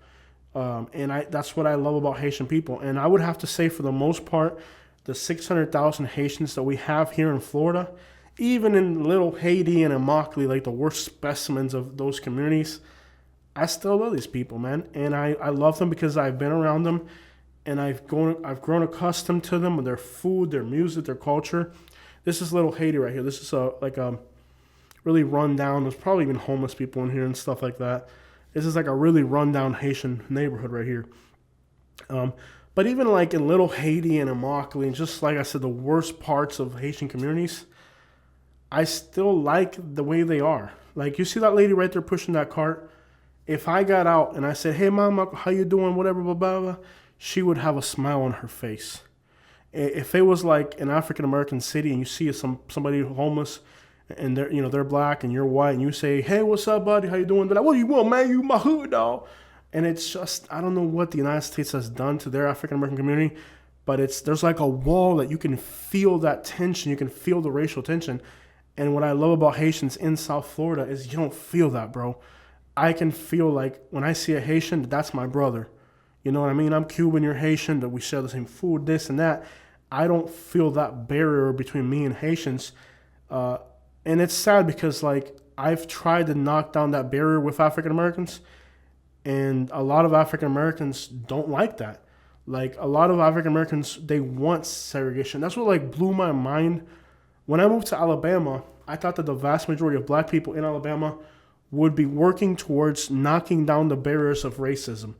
That's what I love about Haitian people. And I would have to say, for the most part, the 600,000 Haitians that we have here in Florida, even in little Haiti and Immokalee, like the worst specimens of those communities, I still love these people, man. And I love them because I've been around them, and I've grown accustomed to them, their food, their music, their culture. This is little Haiti right here. This is a really run down. There's probably even homeless people in here and stuff like that. This is like a really run down Haitian neighborhood right here. But even like in little Haiti and Immokalee, and just like I said, the worst parts of Haitian communities, I still like the way they are. Like you see that lady right there pushing that cart? If I got out and I said, hey, mama, how you doing, whatever, blah, blah, blah, she would have a smile on her face. If it was like an African-American city and you see somebody homeless and they're black and you're white and you say, hey, what's up, buddy? How you doing? They're like, what do you want, man? You my hood, dog. And it's just, I don't know what the United States has done to their African-American community, but there's like a wall that you can feel that tension. You can feel the racial tension. And what I love about Haitians in South Florida is you don't feel that, bro. I can feel like when I see a Haitian, that's my brother. You know what I mean? I'm Cuban, you're Haitian, that we share the same food, this and that. I don't feel that barrier between me and Haitians. And it's sad because like I've tried to knock down that barrier with African Americans, and a lot of African Americans don't like that. Like a lot of African Americans, they want segregation. That's what like blew my mind. When I moved to Alabama, I thought that the vast majority of black people in Alabama would be working towards knocking down the barriers of racism.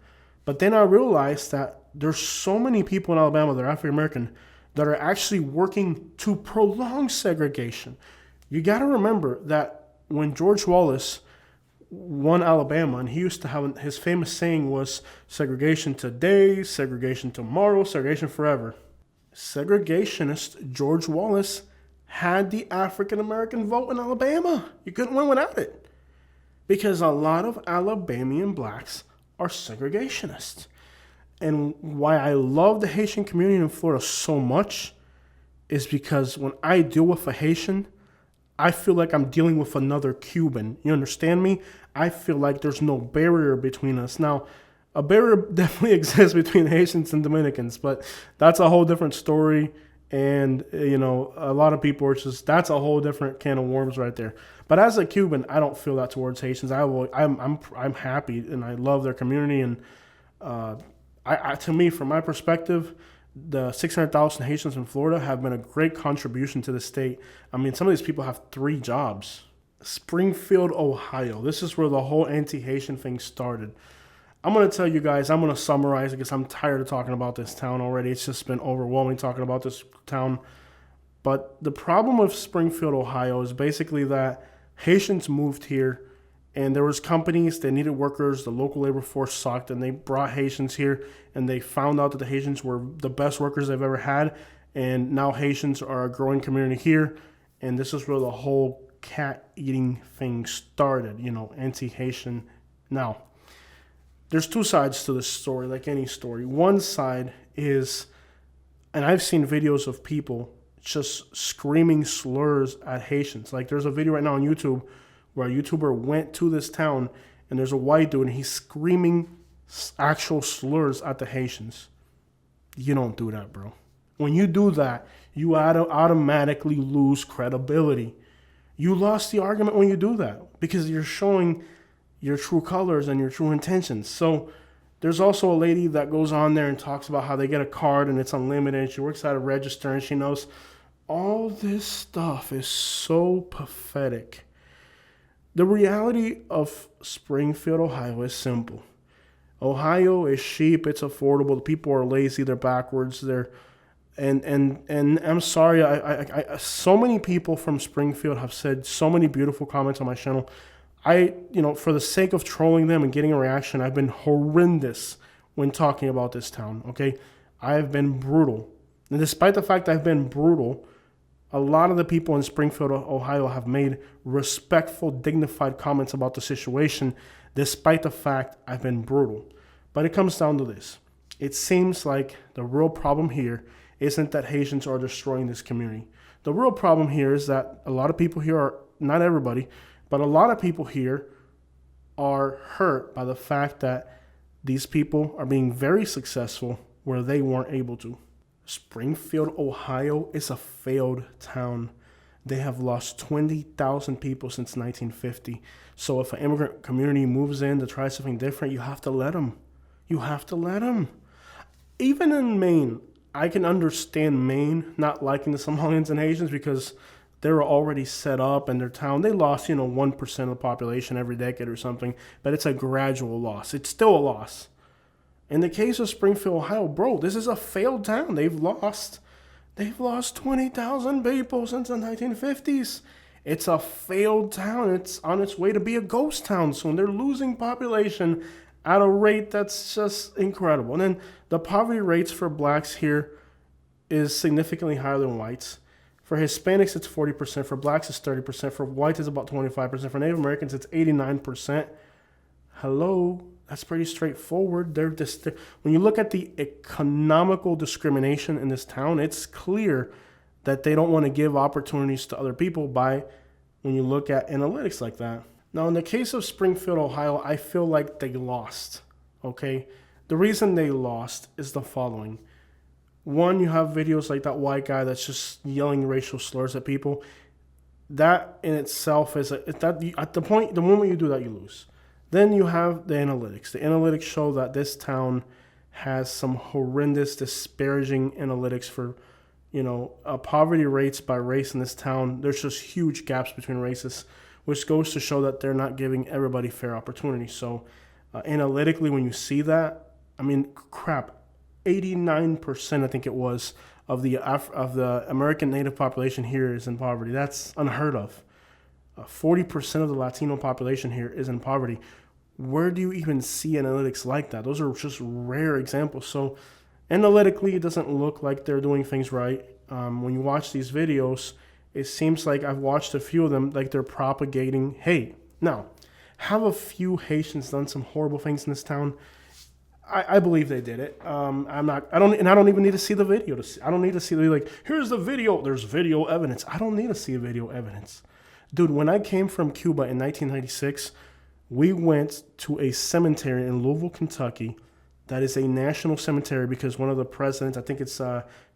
But then I realized that there's so many people in Alabama that are African American that are actually working to prolong segregation. You got to remember that when George Wallace won Alabama, and he used to have his famous saying was segregation today, segregation tomorrow, segregation forever. Segregationist George Wallace had the African American vote in Alabama. You couldn't win without it. Because a lot of Alabamian blacks are segregationists. And why I love the Haitian community in Florida so much is because when I deal with a Haitian, I feel like I'm dealing with another Cuban. You understand me? I feel like there's no barrier between us. Now, a barrier definitely exists between Haitians and Dominicans, but that's a whole different story. And, a lot of people are that's a whole different can of worms right there. But as a Cuban, I don't feel that towards Haitians. I'm happy and I love their community. And to me, from my perspective, the 600,000 Haitians in Florida have been a great contribution to the state. I mean, some of these people have 3 jobs. Springfield, Ohio. This is where the whole anti-Haitian thing started. I'm going to tell you guys, I'm going to summarize it because I'm tired of talking about this town already. It's just been overwhelming talking about this town. But the problem with Springfield, Ohio is basically that Haitians moved here and there was companies that needed workers. The local labor force sucked and they brought Haitians here and they found out that the Haitians were the best workers they've ever had. And now Haitians are a growing community here. And this is where the whole cat eating thing started, anti-Haitian. Now, there's two sides to this story, like any story. One side is, and I've seen videos of people just screaming slurs at Haitians. Like there's a video right now on YouTube where a YouTuber went to this town and there's a white dude and he's screaming actual slurs at the Haitians. You don't do that, bro. When you do that, you automatically lose credibility. You lost the argument when you do that because you're showing your true colors and your true intentions. So there's also a lady that goes on there and talks about how they get a card and it's unlimited and she works at a register and she knows all this stuff is so pathetic. The reality of Springfield, Ohio is simple. Ohio is cheap, it's affordable, the people are lazy, they're backwards, and I'm sorry, I so many people from Springfield have said so many beautiful comments on my channel. For the sake of trolling them and getting a reaction, I've been horrendous when talking about this town, okay? I've been brutal. And despite the fact I've been brutal, a lot of the people in Springfield, Ohio have made respectful, dignified comments about the situation, despite the fact I've been brutal. But it comes down to this. It seems like the real problem here isn't that Haitians are destroying this community. The real problem here is that a lot of people here are, not everybody, but a lot of people here are hurt by the fact that these people are being very successful where they weren't able to. Springfield, Ohio is a failed town. They have lost 20,000 people since 1950. So if an immigrant community moves in to try something different, you have to let them. You have to let them. Even in Maine, I can understand Maine not liking the Somalians and Haitians because they were already set up in their town. They lost, 1% of the population every decade or something, but it's a gradual loss. It's still a loss. In the case of Springfield, Ohio, bro, this is a failed town. They've lost 20,000 people since the 1950s. It's a failed town. It's on its way to be a ghost town soon. They're losing population at a rate that's just incredible. And then the poverty rates for blacks here is significantly higher than whites. For Hispanics, it's 40%. For blacks, it's 30%. For whites, it's about 25%. For Native Americans, it's 89%. Hello, that's pretty straightforward. When you look at the economical discrimination in this town, it's clear that they don't want to give opportunities to other people when you look at analytics like that. Now, in the case of Springfield, Ohio, I feel like they lost, okay? The reason they lost is the following. One, you have videos like that white guy that's just yelling racial slurs at people. That in itself is at the moment you do that, you lose. Then you have the analytics. The analytics show that this town has some horrendous, disparaging analytics for, poverty rates by race in this town. There's just huge gaps between races, which goes to show that they're not giving everybody fair opportunity. So analytically, when you see that, 89%, I think it was, of the American Native population here is in poverty. That's unheard of. 40% of the Latino population here is in poverty. Where do you even see analytics like that? Those are just rare examples. So analytically, it doesn't look like they're doing things right. When you watch these videos, it seems like I've watched a few of them, like they're propagating hate. Now, have a few Haitians done some horrible things in this town? I believe they did it. I don't even need to see the video. I don't need to see here's the video. There's video evidence. I don't need to see video evidence. Dude, when I came from Cuba in 1996, we went to a cemetery in Louisville, Kentucky. That is a national cemetery because one of the presidents, I think it's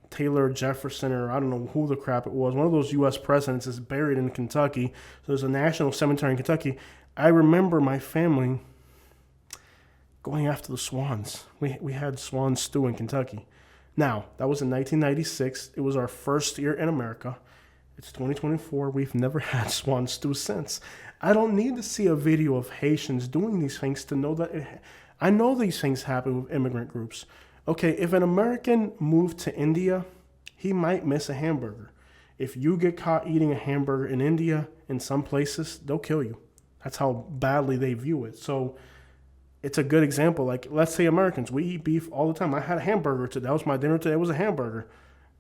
Taylor Jefferson, or I don't know who the crap it was, one of those U.S. presidents is buried in Kentucky. So there's a national cemetery in Kentucky. I remember my family going after the swans. We had swan stew in Kentucky. Now, that was in 1996. It was our first year in America. It's 2024. We've never had swan stew since. I don't need to see a video of Haitians doing these things to know that I know these things happen with immigrant groups. Okay, if an American moved to India, he might miss a hamburger. If you get caught eating a hamburger in India, in some places, they'll kill you. That's how badly they view it. So it's a good example. Like, let's say Americans, we eat beef all the time. I had a hamburger today. That was my dinner today. It was a hamburger.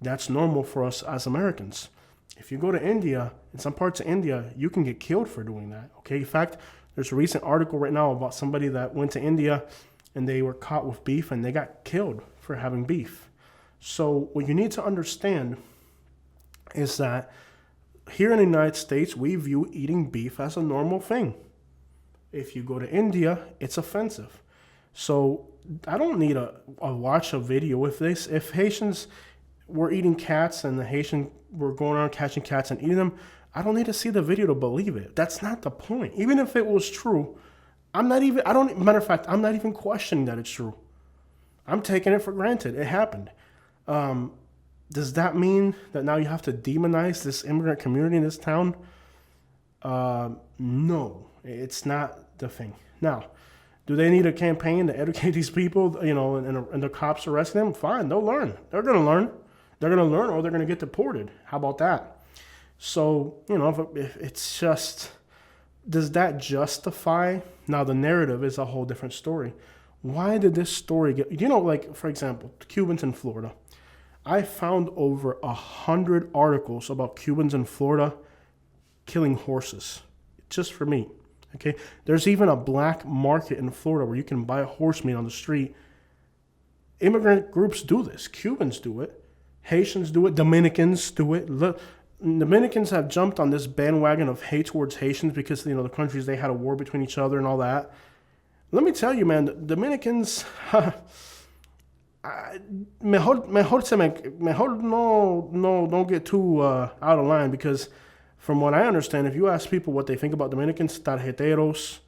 That's normal for us as Americans. If you go to India, in some parts of India, you can get killed for doing that. Okay. In fact, there's a recent article right now about somebody that went to India and they were caught with beef and they got killed for having beef. So what you need to understand is that here in the United States, we view eating beef as a normal thing. If you go to India, it's offensive. So I don't need a watch a video with this. If Haitians were eating cats and the Haitian were going around catching cats and eating them, I don't need to see the video to believe it. That's not the point. Even if it was true, matter of fact, I'm not even questioning that it's true. I'm taking it for granted. It happened. Does that mean that now you have to demonize this immigrant community in this town? No, it's not the thing. Now, do they need a campaign to educate these people, and the cops arresting them? Fine, they'll learn. They're going to learn. They're going to learn or they're going to get deported. How about that? So, if it's just, does that justify? Now, the narrative is a whole different story. Why did this story get, like, for example, Cubans in Florida. I found over 100 articles about Cubans in Florida killing horses, just for meat. Okay, there's even a black market in Florida where you can buy horse meat on the street. Immigrant groups do this. Cubans do it. Haitians do it. Dominicans do it. Dominicans have jumped on this bandwagon of hate towards Haitians because the countries, they had a war between each other and all that. Let me tell you, man, the Dominicans. Mejor no don't get too out of line, because from what I understand, if you ask people what they think about Dominicans, tarjeteros,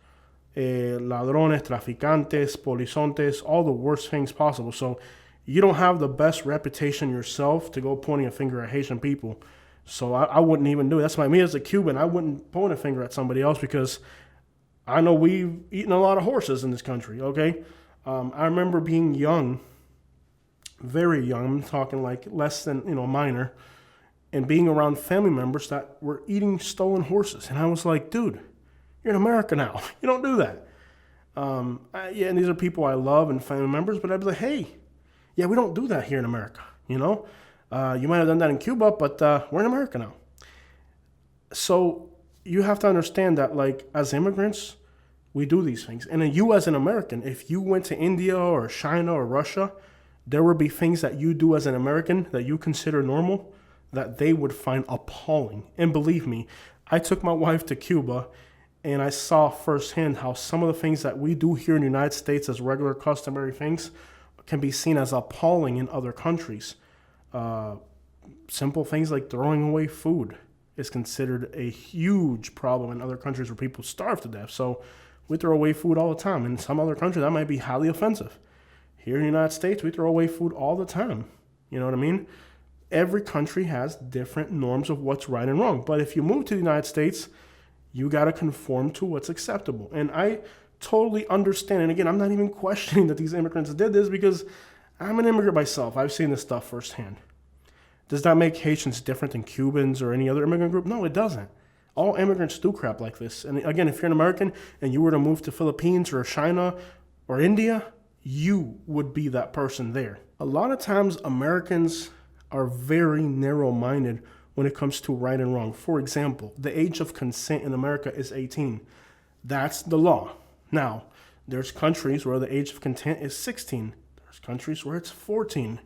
ladrones, traficantes, polizontes, all the worst things possible. So you don't have the best reputation yourself to go pointing a finger at Haitian people. So I wouldn't even do it. That's why me as a Cuban, I wouldn't point a finger at somebody else, because I know we've eaten a lot of horses in this country, okay? I remember being young, very young, I'm talking like less than, minor, and being around family members that were eating stolen horses. And I was like, dude, you're in America now. You don't do that. And these are people I love and family members, but I'd be like, hey, yeah, we don't do that here in America, You might have done that in Cuba, but we're in America now. So you have to understand that, like, as immigrants, we do these things. And you as an American, if you went to India or China or Russia, there would be things that you do as an American that you consider normal that they would find appalling. And believe me, I took my wife to Cuba and I saw firsthand how some of the things that we do here in the United States as regular customary things can be seen as appalling in other countries. Simple things like throwing away food is considered a huge problem in other countries where people starve to death. So we throw away food all the time. In some other countries, that might be highly offensive. Here in the United States, we throw away food all the time. You know what I mean? Every country has different norms of what's right and wrong. But if you move to the United States, you got to conform to what's acceptable. And I totally understand. And again, I'm not even questioning that these immigrants did this, because I'm an immigrant myself. I've seen this stuff firsthand. Does that make Haitians different than Cubans or any other immigrant group? No, it doesn't. All immigrants do crap like this. And again, if you're an American and you were to move to Philippines or China or India, you would be that person there. A lot of times Americans are very narrow-minded when it comes to right and wrong. For example, the age of consent in America is 18. That's the law. Now, there's countries where the age of consent is 16. There's countries where it's 14.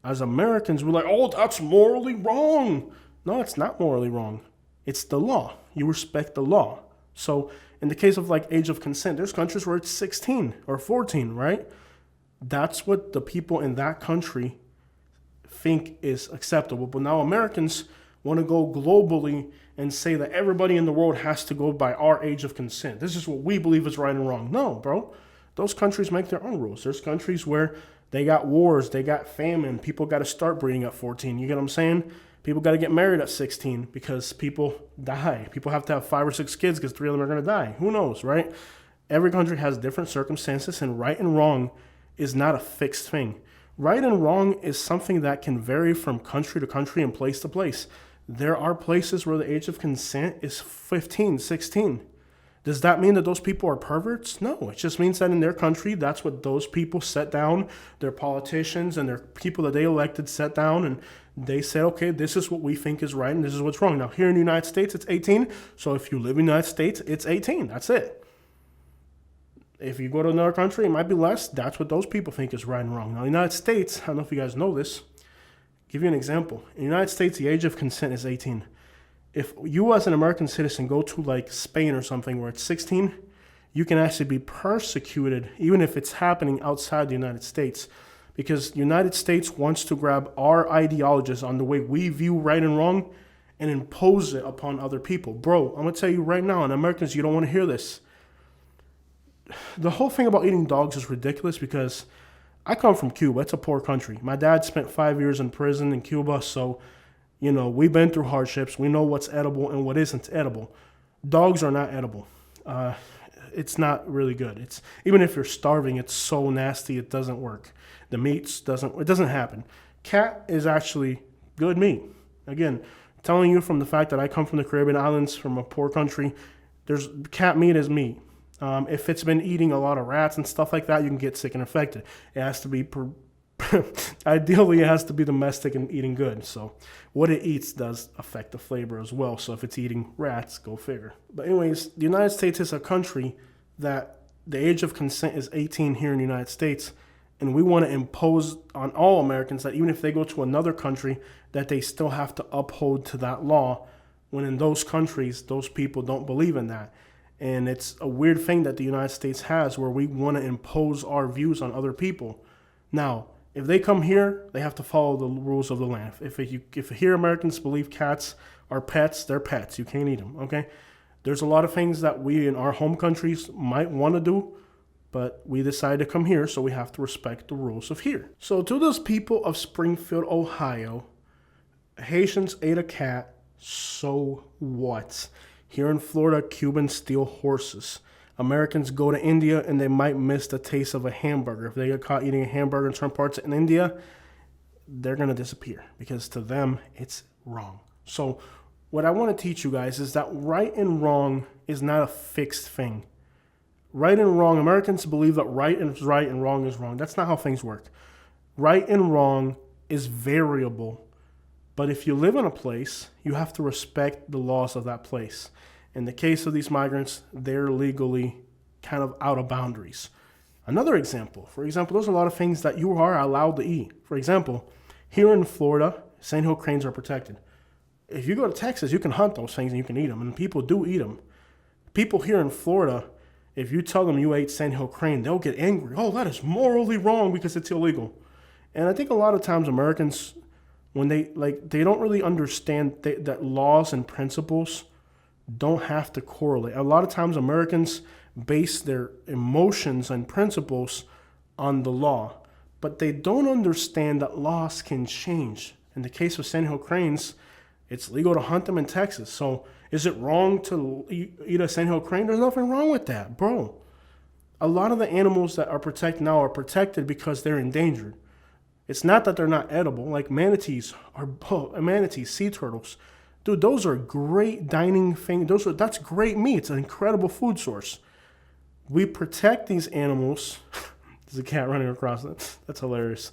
As Americans, we're like, oh, that's morally wrong. No, it's not morally wrong. It's the law. You respect the law. So in the case of like age of consent, there's countries where it's 16 or 14, right? That's what the people in that country think is acceptable. But now Americans want to go globally and say that everybody in the world has to go by our age of consent. This is what we believe is right and wrong. No, bro. Those countries make their own rules. There's countries where they got wars, they got famine, people got to start breeding at 14. You get what I'm saying? People got to get married at 16 because people die. People have to have 5 or 6 kids because 3 of them are going to die. Who knows, right? Every country has different circumstances, and right and wrong is not a fixed thing. Right and wrong is something that can vary from country to country and place to place. There are places where the age of consent is 15, 16. Does that mean that those people are perverts? No, it just means that in their country, that's what those people set down, their politicians and their people that they elected set down, and they said, okay, this is what we think is right and this is what's wrong. Now, here in the United States, it's 18. So if you live in the United States, it's 18. That's it. If you go to another country, it might be less. That's what those people think is right and wrong. Now, in the United States, I don't know if you guys know this. Give you an example. In the United States, the age of consent is 18. If you as an American citizen go to like Spain or something where it's 16, you can actually be persecuted even if it's happening outside the United States, because the United States wants to grab our ideologies on the way we view right and wrong and impose it upon other people. Bro, I'm going to tell you right now, and Americans, you don't want to hear this. The whole thing about eating dogs is ridiculous because I come from Cuba. It's a poor country. My dad spent 5 years in prison in Cuba, so we've been through hardships. We know what's edible and what isn't edible. Dogs are not edible. It's not really good. It's even if you're starving, it's so nasty it doesn't work. The meat doesn't happen. Cat is actually good meat. Again, telling you from the fact that I come from the Caribbean islands, from a poor country, there's cat meat is meat. If it's been eating a lot of rats and stuff like that, you can get sick and infected. It has to be ideally, it has to be domestic and eating good. So what it eats does affect the flavor as well. So if it's eating rats, go figure. But anyways, the United States is a country that the age of consent is 18 here in the United States. And we want to impose on all Americans that even if they go to another country, that they still have to uphold to that law, when in those countries, those people don't believe in that. And it's a weird thing that the United States has where we want to impose our views on other people. Now, if they come here, they have to follow the rules of the land. If here Americans believe cats are pets, they're pets. You can't eat them, okay? There's a lot of things that we in our home countries might want to do, but we decided to come here, so we have to respect the rules of here. So to those people of Springfield, Ohio, Haitians ate a cat, so what? Here in Florida, Cubans steal horses. Americans go to India and they might miss the taste of a hamburger. If they get caught eating a hamburger in certain parts in India, they're going to disappear because to them, it's wrong. So what I want to teach you guys is that right and wrong is not a fixed thing. Right and wrong, Americans believe that right is right and wrong is wrong. That's not how things work. Right and wrong is variable. But if you live in a place, you have to respect the laws of that place. In the case of these migrants, they're legally kind of out of boundaries. Another example, there's a lot of things that you are allowed to eat. For example, here in Florida, sandhill cranes are protected. If you go to Texas, you can hunt those things and you can eat them, and people do eat them. People here in Florida, if you tell them you ate sandhill crane, they'll get angry. Oh, that is morally wrong because it's illegal. And I think a lot of times Americans, when they don't really understand that laws and principles don't have to correlate. A lot of times Americans base their emotions and principles on the law, but they don't understand that laws can change. In the case of sandhill cranes, it's legal to hunt them in Texas. So is it wrong to eat a sandhill crane? There's nothing wrong with that, bro. A lot of the animals that are protected now are protected because they're endangered. It's not that they're not edible. Like manatees, sea turtles. Dude, those are great dining things. That's great meat. It's an incredible food source. We protect these animals. There's a cat running across it. That's hilarious.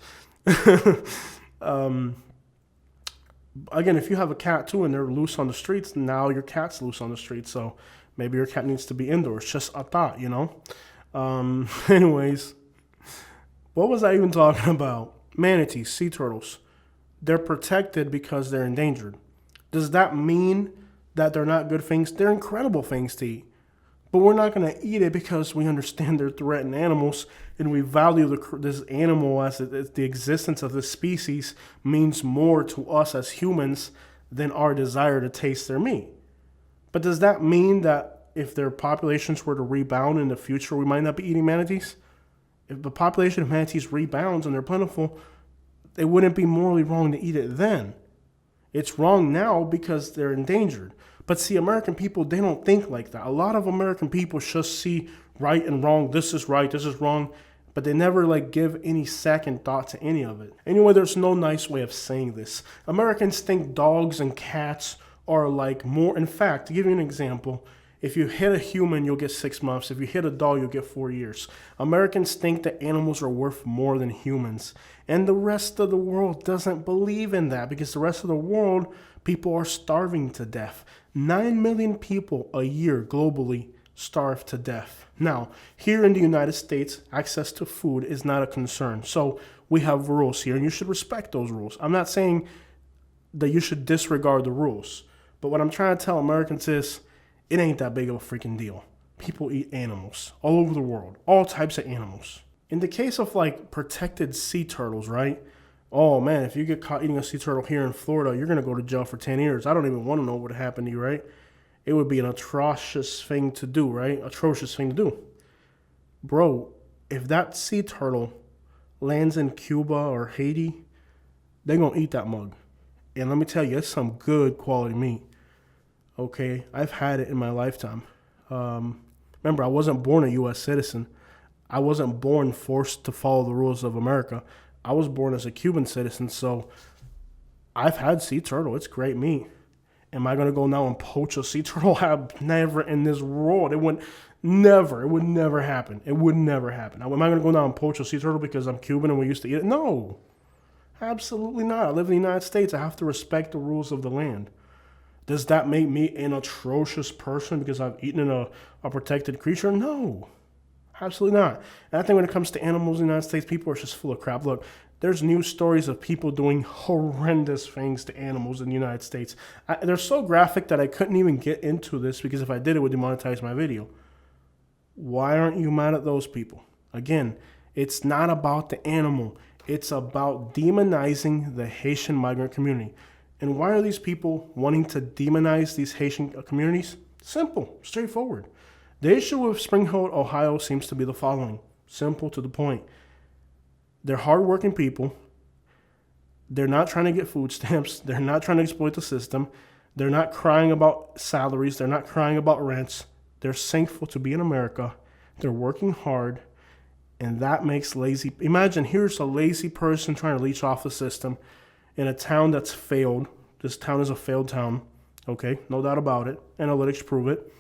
Again, if you have a cat too and they're loose on the streets, now your cat's loose on the streets. So maybe your cat needs to be indoors. Just a thought, Anyways, what was I even talking about? Manatees, sea turtles. They're protected because they're endangered. Does that mean that they're not good things? They're incredible things to eat. But we're not going to eat it because we understand they're threatened animals and we value this animal as the existence of this species means more to us as humans than our desire to taste their meat. But does that mean that if their populations were to rebound in the future, we might not be eating manatees? If the population of manatees rebounds and they're plentiful, it wouldn't be morally wrong to eat it then. It's wrong now because they're endangered. But see, American people, they don't think like that. A lot of American people just see right and wrong. This is right, this is wrong. But they never like give any second thought to any of it. Anyway, there's no nice way of saying this. Americans think dogs and cats are like more. In fact, to give you an example, if you hit a human, you'll get 6 months. If you hit a dog, you'll get 4 years. Americans think that animals are worth more than humans. And the rest of the world doesn't believe in that because the rest of the world, people are starving to death. 9 million people a year globally starve to death. Now, here in the United States, access to food is not a concern. So we have rules here, and you should respect those rules. I'm not saying that you should disregard the rules. But what I'm trying to tell Americans is, it ain't that big of a freaking deal. People eat animals all over the world, all types of animals. In the case of like protected sea turtles, right? Oh man, if you get caught eating a sea turtle here in Florida, you're gonna go to jail for 10 years. I don't even want to know what happened to you, right? It would be an atrocious thing to do, right? Atrocious thing to do. Bro, if that sea turtle lands in Cuba or Haiti, they're gonna eat that mug. And let me tell you, it's some good quality meat. Okay, I've had it in my lifetime. Remember, I wasn't born a U.S. citizen. I wasn't born forced to follow the rules of America. I was born as a Cuban citizen, so I've had sea turtle. It's great meat. Am I going to go now and poach a sea turtle? I've never in this world. It would never happen. It would never happen. Now, am I going to go now and poach a sea turtle because I'm Cuban and we used to eat it? No, absolutely not. I live in the United States. I have to respect the rules of the land. Does that make me an atrocious person because I've eaten a protected creature? No, absolutely not. And I think when it comes to animals in the United States, people are just full of crap. Look, there's news stories of people doing horrendous things to animals in the United States. They're so graphic that I couldn't even get into this because if I did, it would demonetize my video. Why aren't you mad at those people? Again, it's not about the animal. It's about demonizing the Haitian migrant community. And why are these people wanting to demonize these Haitian communities? Simple, straightforward. The issue with Springfield, Ohio seems to be the following. Simple to the point. They're hardworking people. They're not trying to get food stamps. They're not trying to exploit the system. They're not crying about salaries. They're not crying about rents. They're thankful to be in America. They're working hard. And that makes lazy. Imagine here's a lazy person trying to leech off the system in a town that's failed. This town is a failed town. Okay, no doubt about it. Analytics prove it.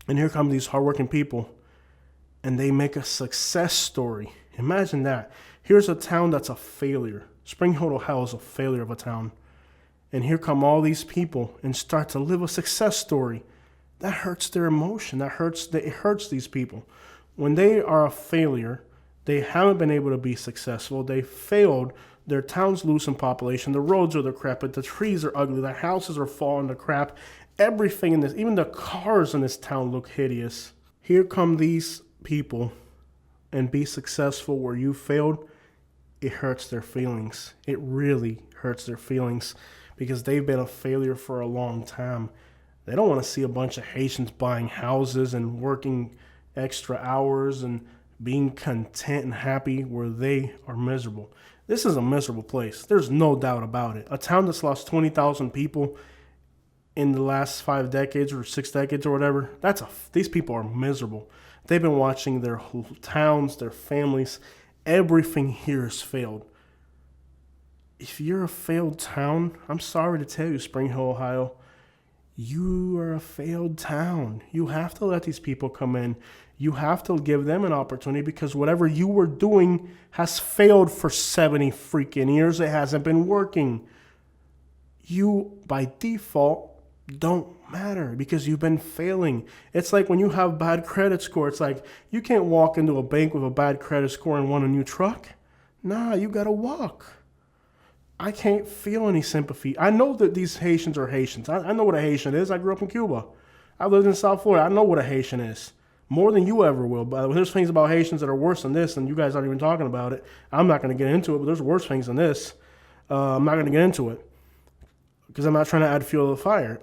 And here come these hardworking people, and they make a success story. Imagine that. Here's a town that's a failure. Springfield, Ohio is a failure of a town. And here come all these people and start to live a success story. That hurts their emotion. It hurts these people. When they are a failure, they haven't been able to be successful. They failed. Their town's loose in population. The roads are decrepit. The trees are ugly. The houses are falling to crap. Everything in this, even the cars in this town look hideous. Here come these people and be successful where you failed. It hurts their feelings. It really hurts their feelings because they've been a failure for a long time. They don't want to see a bunch of Haitians buying houses and working extra hours and being content and happy where they are miserable. This is a miserable place. There's no doubt about it. A town that's lost 20,000 people in the last 5 decades or 6 decades or whatever, these people are miserable. They've been watching their whole towns, their families, everything here has failed. If you're a failed town, I'm sorry to tell you, Springfield, Ohio, you are a failed town. You have to let these people come in. You have to give them an opportunity because whatever you were doing has failed for 70 freaking years. It hasn't been working. You, by default, don't matter because you've been failing. It's like when you have bad credit score. It's like you can't walk into a bank with a bad credit score and want a new truck. Nah, you got to walk. I can't feel any sympathy. I know that these Haitians are Haitians. I know what a Haitian is. I grew up in Cuba. I lived in South Florida. I know what a Haitian is. More than you ever will. But there's things about Haitians that are worse than this, and you guys aren't even talking about it. I'm not going to get into it, but there's worse things than this. I'm not going to get into it because I'm not trying to add fuel to the fire.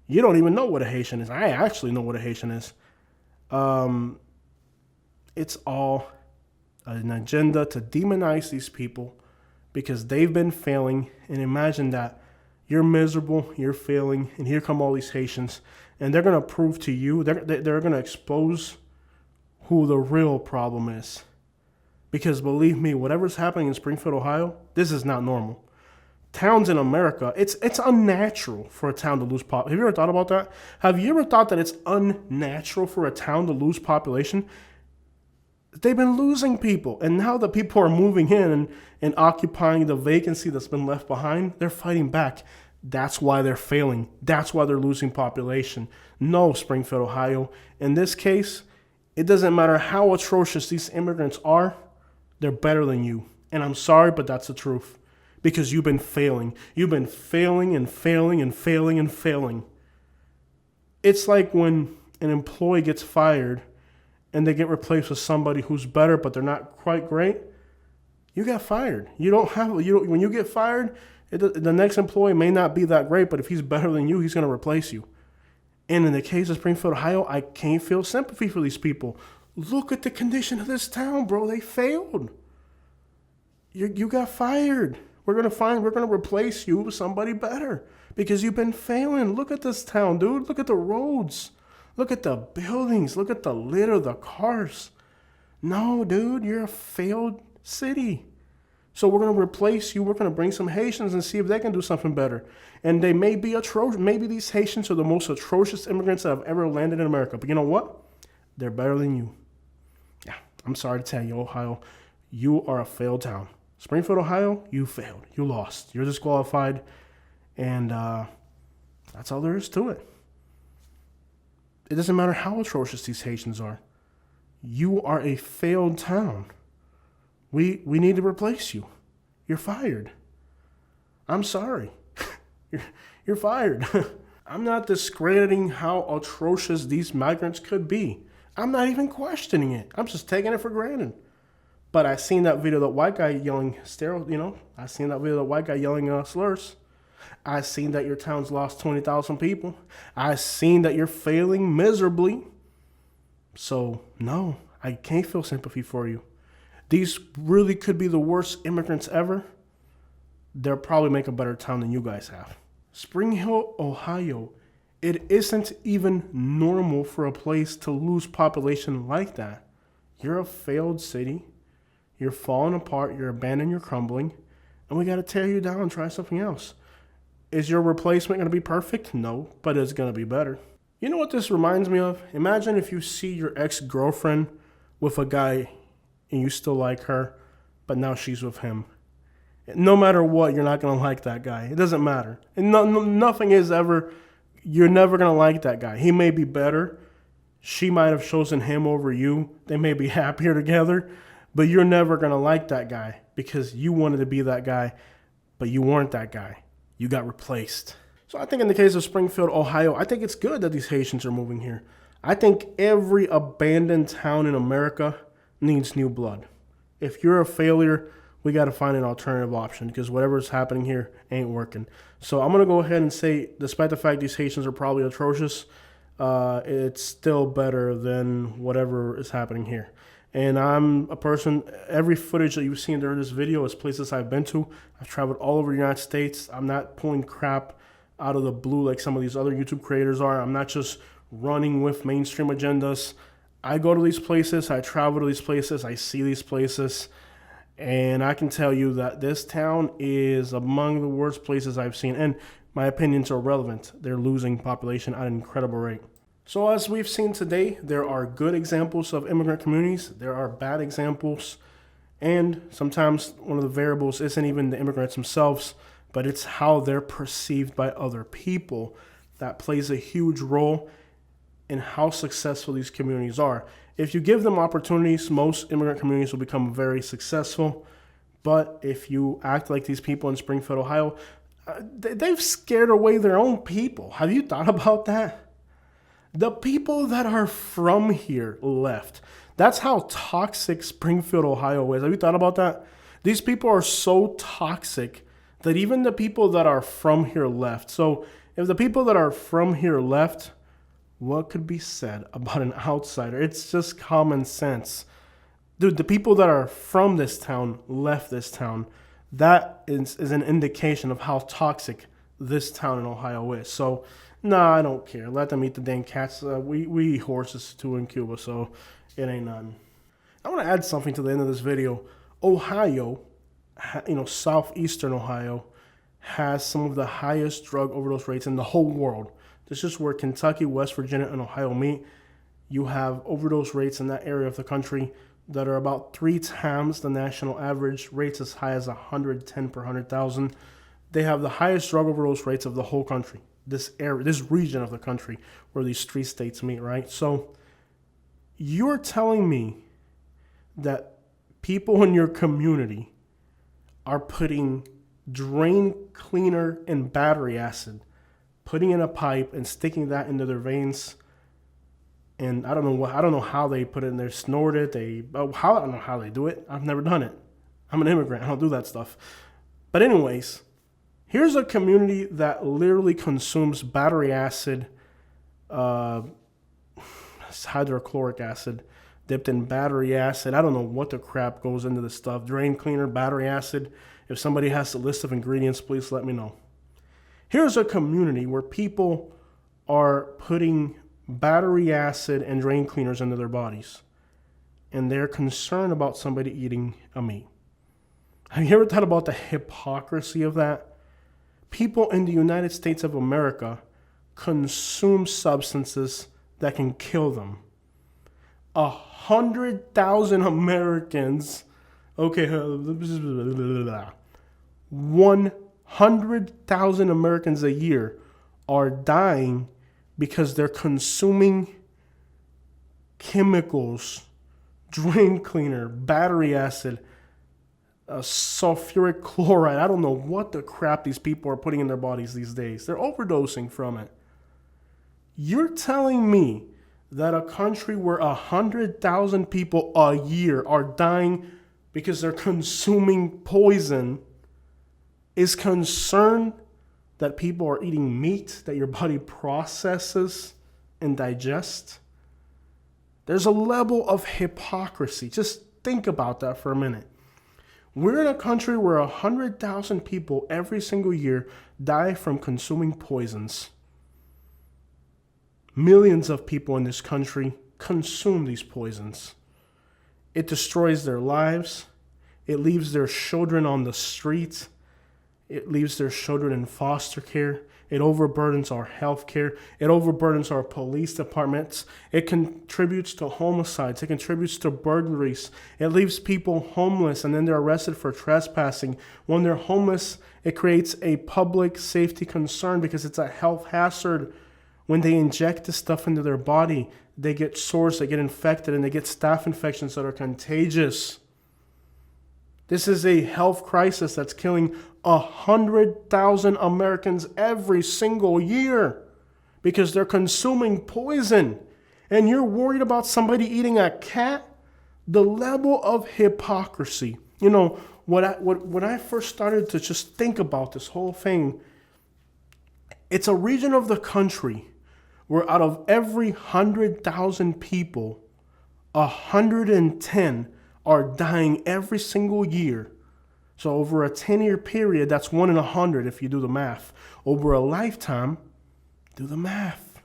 You don't even know what a Haitian is. I actually know what a Haitian is. It's all an agenda to demonize these people because they've been failing. And imagine that You're miserable, you're failing, and here come all these Haitians, and they're going to prove to you, they're going to expose who the real problem is. Because believe me, whatever's happening in Springfield, Ohio, this is not normal. Towns in America, it's unnatural for a town to lose pop. Have you ever thought about that? Have you ever thought that it's unnatural for a town to lose population? They've been losing people, and now the people are moving in and occupying the vacancy that's been left behind. They're fighting back. That's why they're failing. That's why they're losing population. No, Springfield, Ohio. In this case, it doesn't matter how atrocious these immigrants are, they're better than you. And I'm sorry, but that's the truth. Because you've been failing. You've been failing and failing and failing and failing. It's like when an employee gets fired and they get replaced with somebody who's better, but they're not quite great. You got fired. When you get fired, the next employee may not be that great, but if he's better than you, he's going to replace you. And in the case of Springfield, Ohio, I can't feel sympathy for these people. Look at the condition of this town, bro. They failed. You got fired. We're gonna replace you with somebody better because you've been failing. Look at this town, dude. Look at the roads. Look at the buildings. Look at the litter, the cars. No, dude, you're a failed city. So we're gonna replace you. We're gonna bring some Haitians and see if they can do something better. And they may be atrocious. Maybe these Haitians are the most atrocious immigrants that have ever landed in America. But you know what? They're better than you. Yeah, I'm sorry to tell you, Ohio, you are a failed town. Springfield, Ohio, you failed. You lost. You're disqualified. And that's all there is to it. It doesn't matter how atrocious these Haitians are. You are a failed town. We need to replace you. You're fired. I'm sorry. You're fired. I'm not discrediting how atrocious these migrants could be. I'm not even questioning it. I'm just taking it for granted. But I seen that video of the white guy yelling I seen that video of the white guy yelling slurs. I seen that your town's lost 20,000 people. I seen that you're failing miserably. So no, I can't feel sympathy for you. These really could be the worst immigrants ever. They'll probably make a better town than you guys have. Springfield, Ohio, it isn't even normal for a place to lose population like that. You're a failed city. You're falling apart, you're abandoned, you're crumbling, and we got to tear you down and try something else. Is your replacement going to be perfect? No, but it's going to be better. You know what this reminds me of? Imagine if you see your ex-girlfriend with a guy and you still like her, but now she's with him. No matter what, you're not going to like that guy. It doesn't matter. And nothing is ever, you're never going to like that guy. He may be better. She might have chosen him over you. They may be happier together. But you're never going to like that guy because you wanted to be that guy, but you weren't that guy. You got replaced. So I think in the case of Springfield, Ohio, I think it's good that these Haitians are moving here. I think every abandoned town in America needs new blood. If you're a failure, we got to find an alternative option because whatever's happening here ain't working. So I'm going to go ahead and say, despite the fact these Haitians are probably atrocious, it's still better than whatever is happening here. And I'm a person, every footage that you've seen during this video is places I've been to. I've traveled all over the United States. I'm not pulling crap out of the blue like some of these other YouTube creators are. I'm not just running with mainstream agendas. I go to these places, I travel to these places, I see these places, and I can tell you that this town is among the worst places I've seen. And my opinions are relevant. They're losing population at an incredible rate. So as we've seen today, there are good examples of immigrant communities. There are bad examples. And sometimes one of the variables isn't even the immigrants themselves, but it's how they're perceived by other people. That plays a huge role in how successful these communities are. If you give them opportunities, most immigrant communities will become very successful. But if you act like these people in Springfield, Ohio, they've scared away their own people. Have you thought about that? The people that are from here left. That's how toxic Springfield, Ohio is. Have you thought about that? These people are so toxic that even the people that are from here left. So if the people that are from here left, what could be said about an outsider? It's just common sense. Dude, the people that are from this town left this town. That is an indication of how toxic this town in Ohio is. So, nah, I don't care. Let them eat the dang cats. We eat horses too in Cuba, so it ain't none. I want to add something to the end of this video. Ohio, southeastern Ohio, has some of the highest drug overdose rates in the whole world. This is where Kentucky, West Virginia, and Ohio meet. You have overdose rates in that area of the country that are about 3 times the national average, rates as high as 110 per 100,000. They have the highest drug overdose rates of the whole country, this area, this region of the country where these 3 states meet, right? So you're telling me that people in your community are putting drain cleaner and battery acid, putting in a pipe and sticking that into their veins. And I don't know how they put it in there, snort it. I don't know how they do it. I've never done it. I'm an immigrant. I don't do that stuff. But anyways, here's a community that literally consumes battery acid, hydrochloric acid, dipped in battery acid. I don't know what the crap goes into this stuff. Drain cleaner, battery acid. If somebody has a list of ingredients, please let me know. Here's a community where people are putting battery acid and drain cleaners into their bodies, and they're concerned about somebody eating a meat. Have you ever thought about the hypocrisy of that? People in the United States of America consume substances that can kill them. 100,000 Americans, 100,000 Americans a year are dying because they're consuming chemicals, drain cleaner, battery acid, sulfuric chloride. I don't know what the crap these people are putting in their bodies these days. They're overdosing from it. You're telling me that a country where 100,000 people a year are dying because they're consuming poison is concerned that people are eating meat that your body processes and digests? There's a level of hypocrisy. Just think about that for a minute. We're in a country where 100,000 people every single year die from consuming poisons. Millions of people in this country consume these poisons. It destroys their lives. It leaves their children on the streets. It leaves their children in foster care. It overburdens our health care. It overburdens our police departments. It contributes to homicides. It contributes to burglaries. It leaves people homeless and then they're arrested for trespassing. When they're homeless, it creates a public safety concern because it's a health hazard. When they inject this stuff into their body, they get sores, they get infected, and they get staph infections that are contagious. This is a health crisis that's killing 100,000 Americans every single year because they're consuming poison. And you're worried about somebody eating a cat? The level of hypocrisy. You know, when I first started to just think about this whole thing, it's a region of the country where out of every 100,000 people, 110 are dying every single year. So over a 10-year period, that's 1 in 100 if you do the math. Over a lifetime, do the math.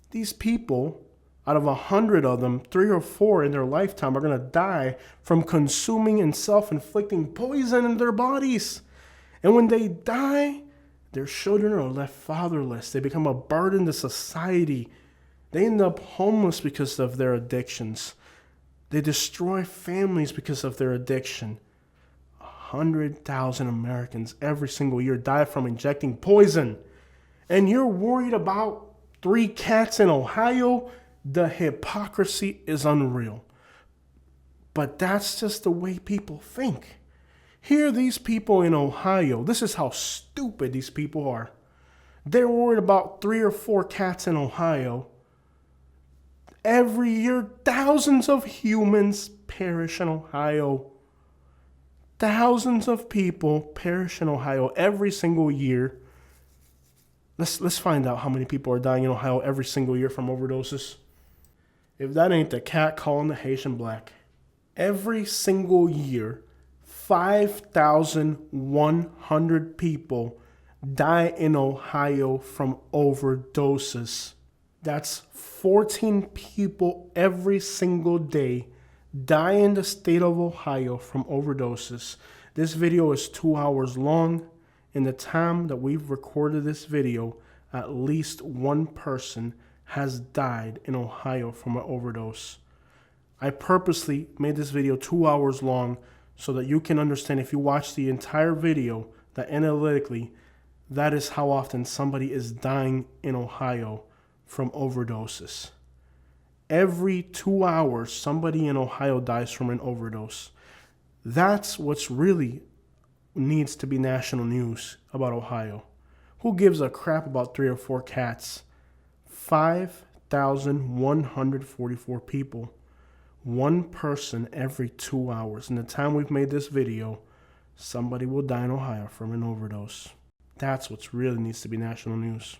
These people, out of 100 of them, 3 or 4 in their lifetime are going to die from consuming and self-inflicting poison in their bodies. And when they die, their children are left fatherless. They become a burden to society. They end up homeless because of their addictions. They destroy families because of their addiction. 100,000 Americans every single year die from injecting poison. And you're worried about 3 cats in Ohio? The hypocrisy is unreal. But that's just the way people think. Here, these people in Ohio, this is how stupid these people are. They're worried about 3 or 4 cats in Ohio. Every year, thousands of humans perish in Ohio. Thousands of people perish in Ohio every single year. Let's find out how many people are dying in Ohio every single year from overdoses. If that ain't the cat calling the Haitian black. Every single year, 5,100 people die in Ohio from overdoses. That's 14 people every single day die in the state of Ohio from overdoses. This video is 2 hours long. In the time that we've recorded this video, at least one person has died in Ohio from an overdose. I purposely made this video 2 hours long so that you can understand, if you watch the entire video, that analytically, that is how often somebody is dying in Ohio from overdoses. Every 2 hours, somebody in Ohio dies from an overdose. That's what's really needs to be national news about Ohio. Who gives a crap about 3 or 4 cats? 5,144 people. One person every 2 hours. In the time we've made this video, somebody will die in Ohio from an overdose. That's what really needs to be national news.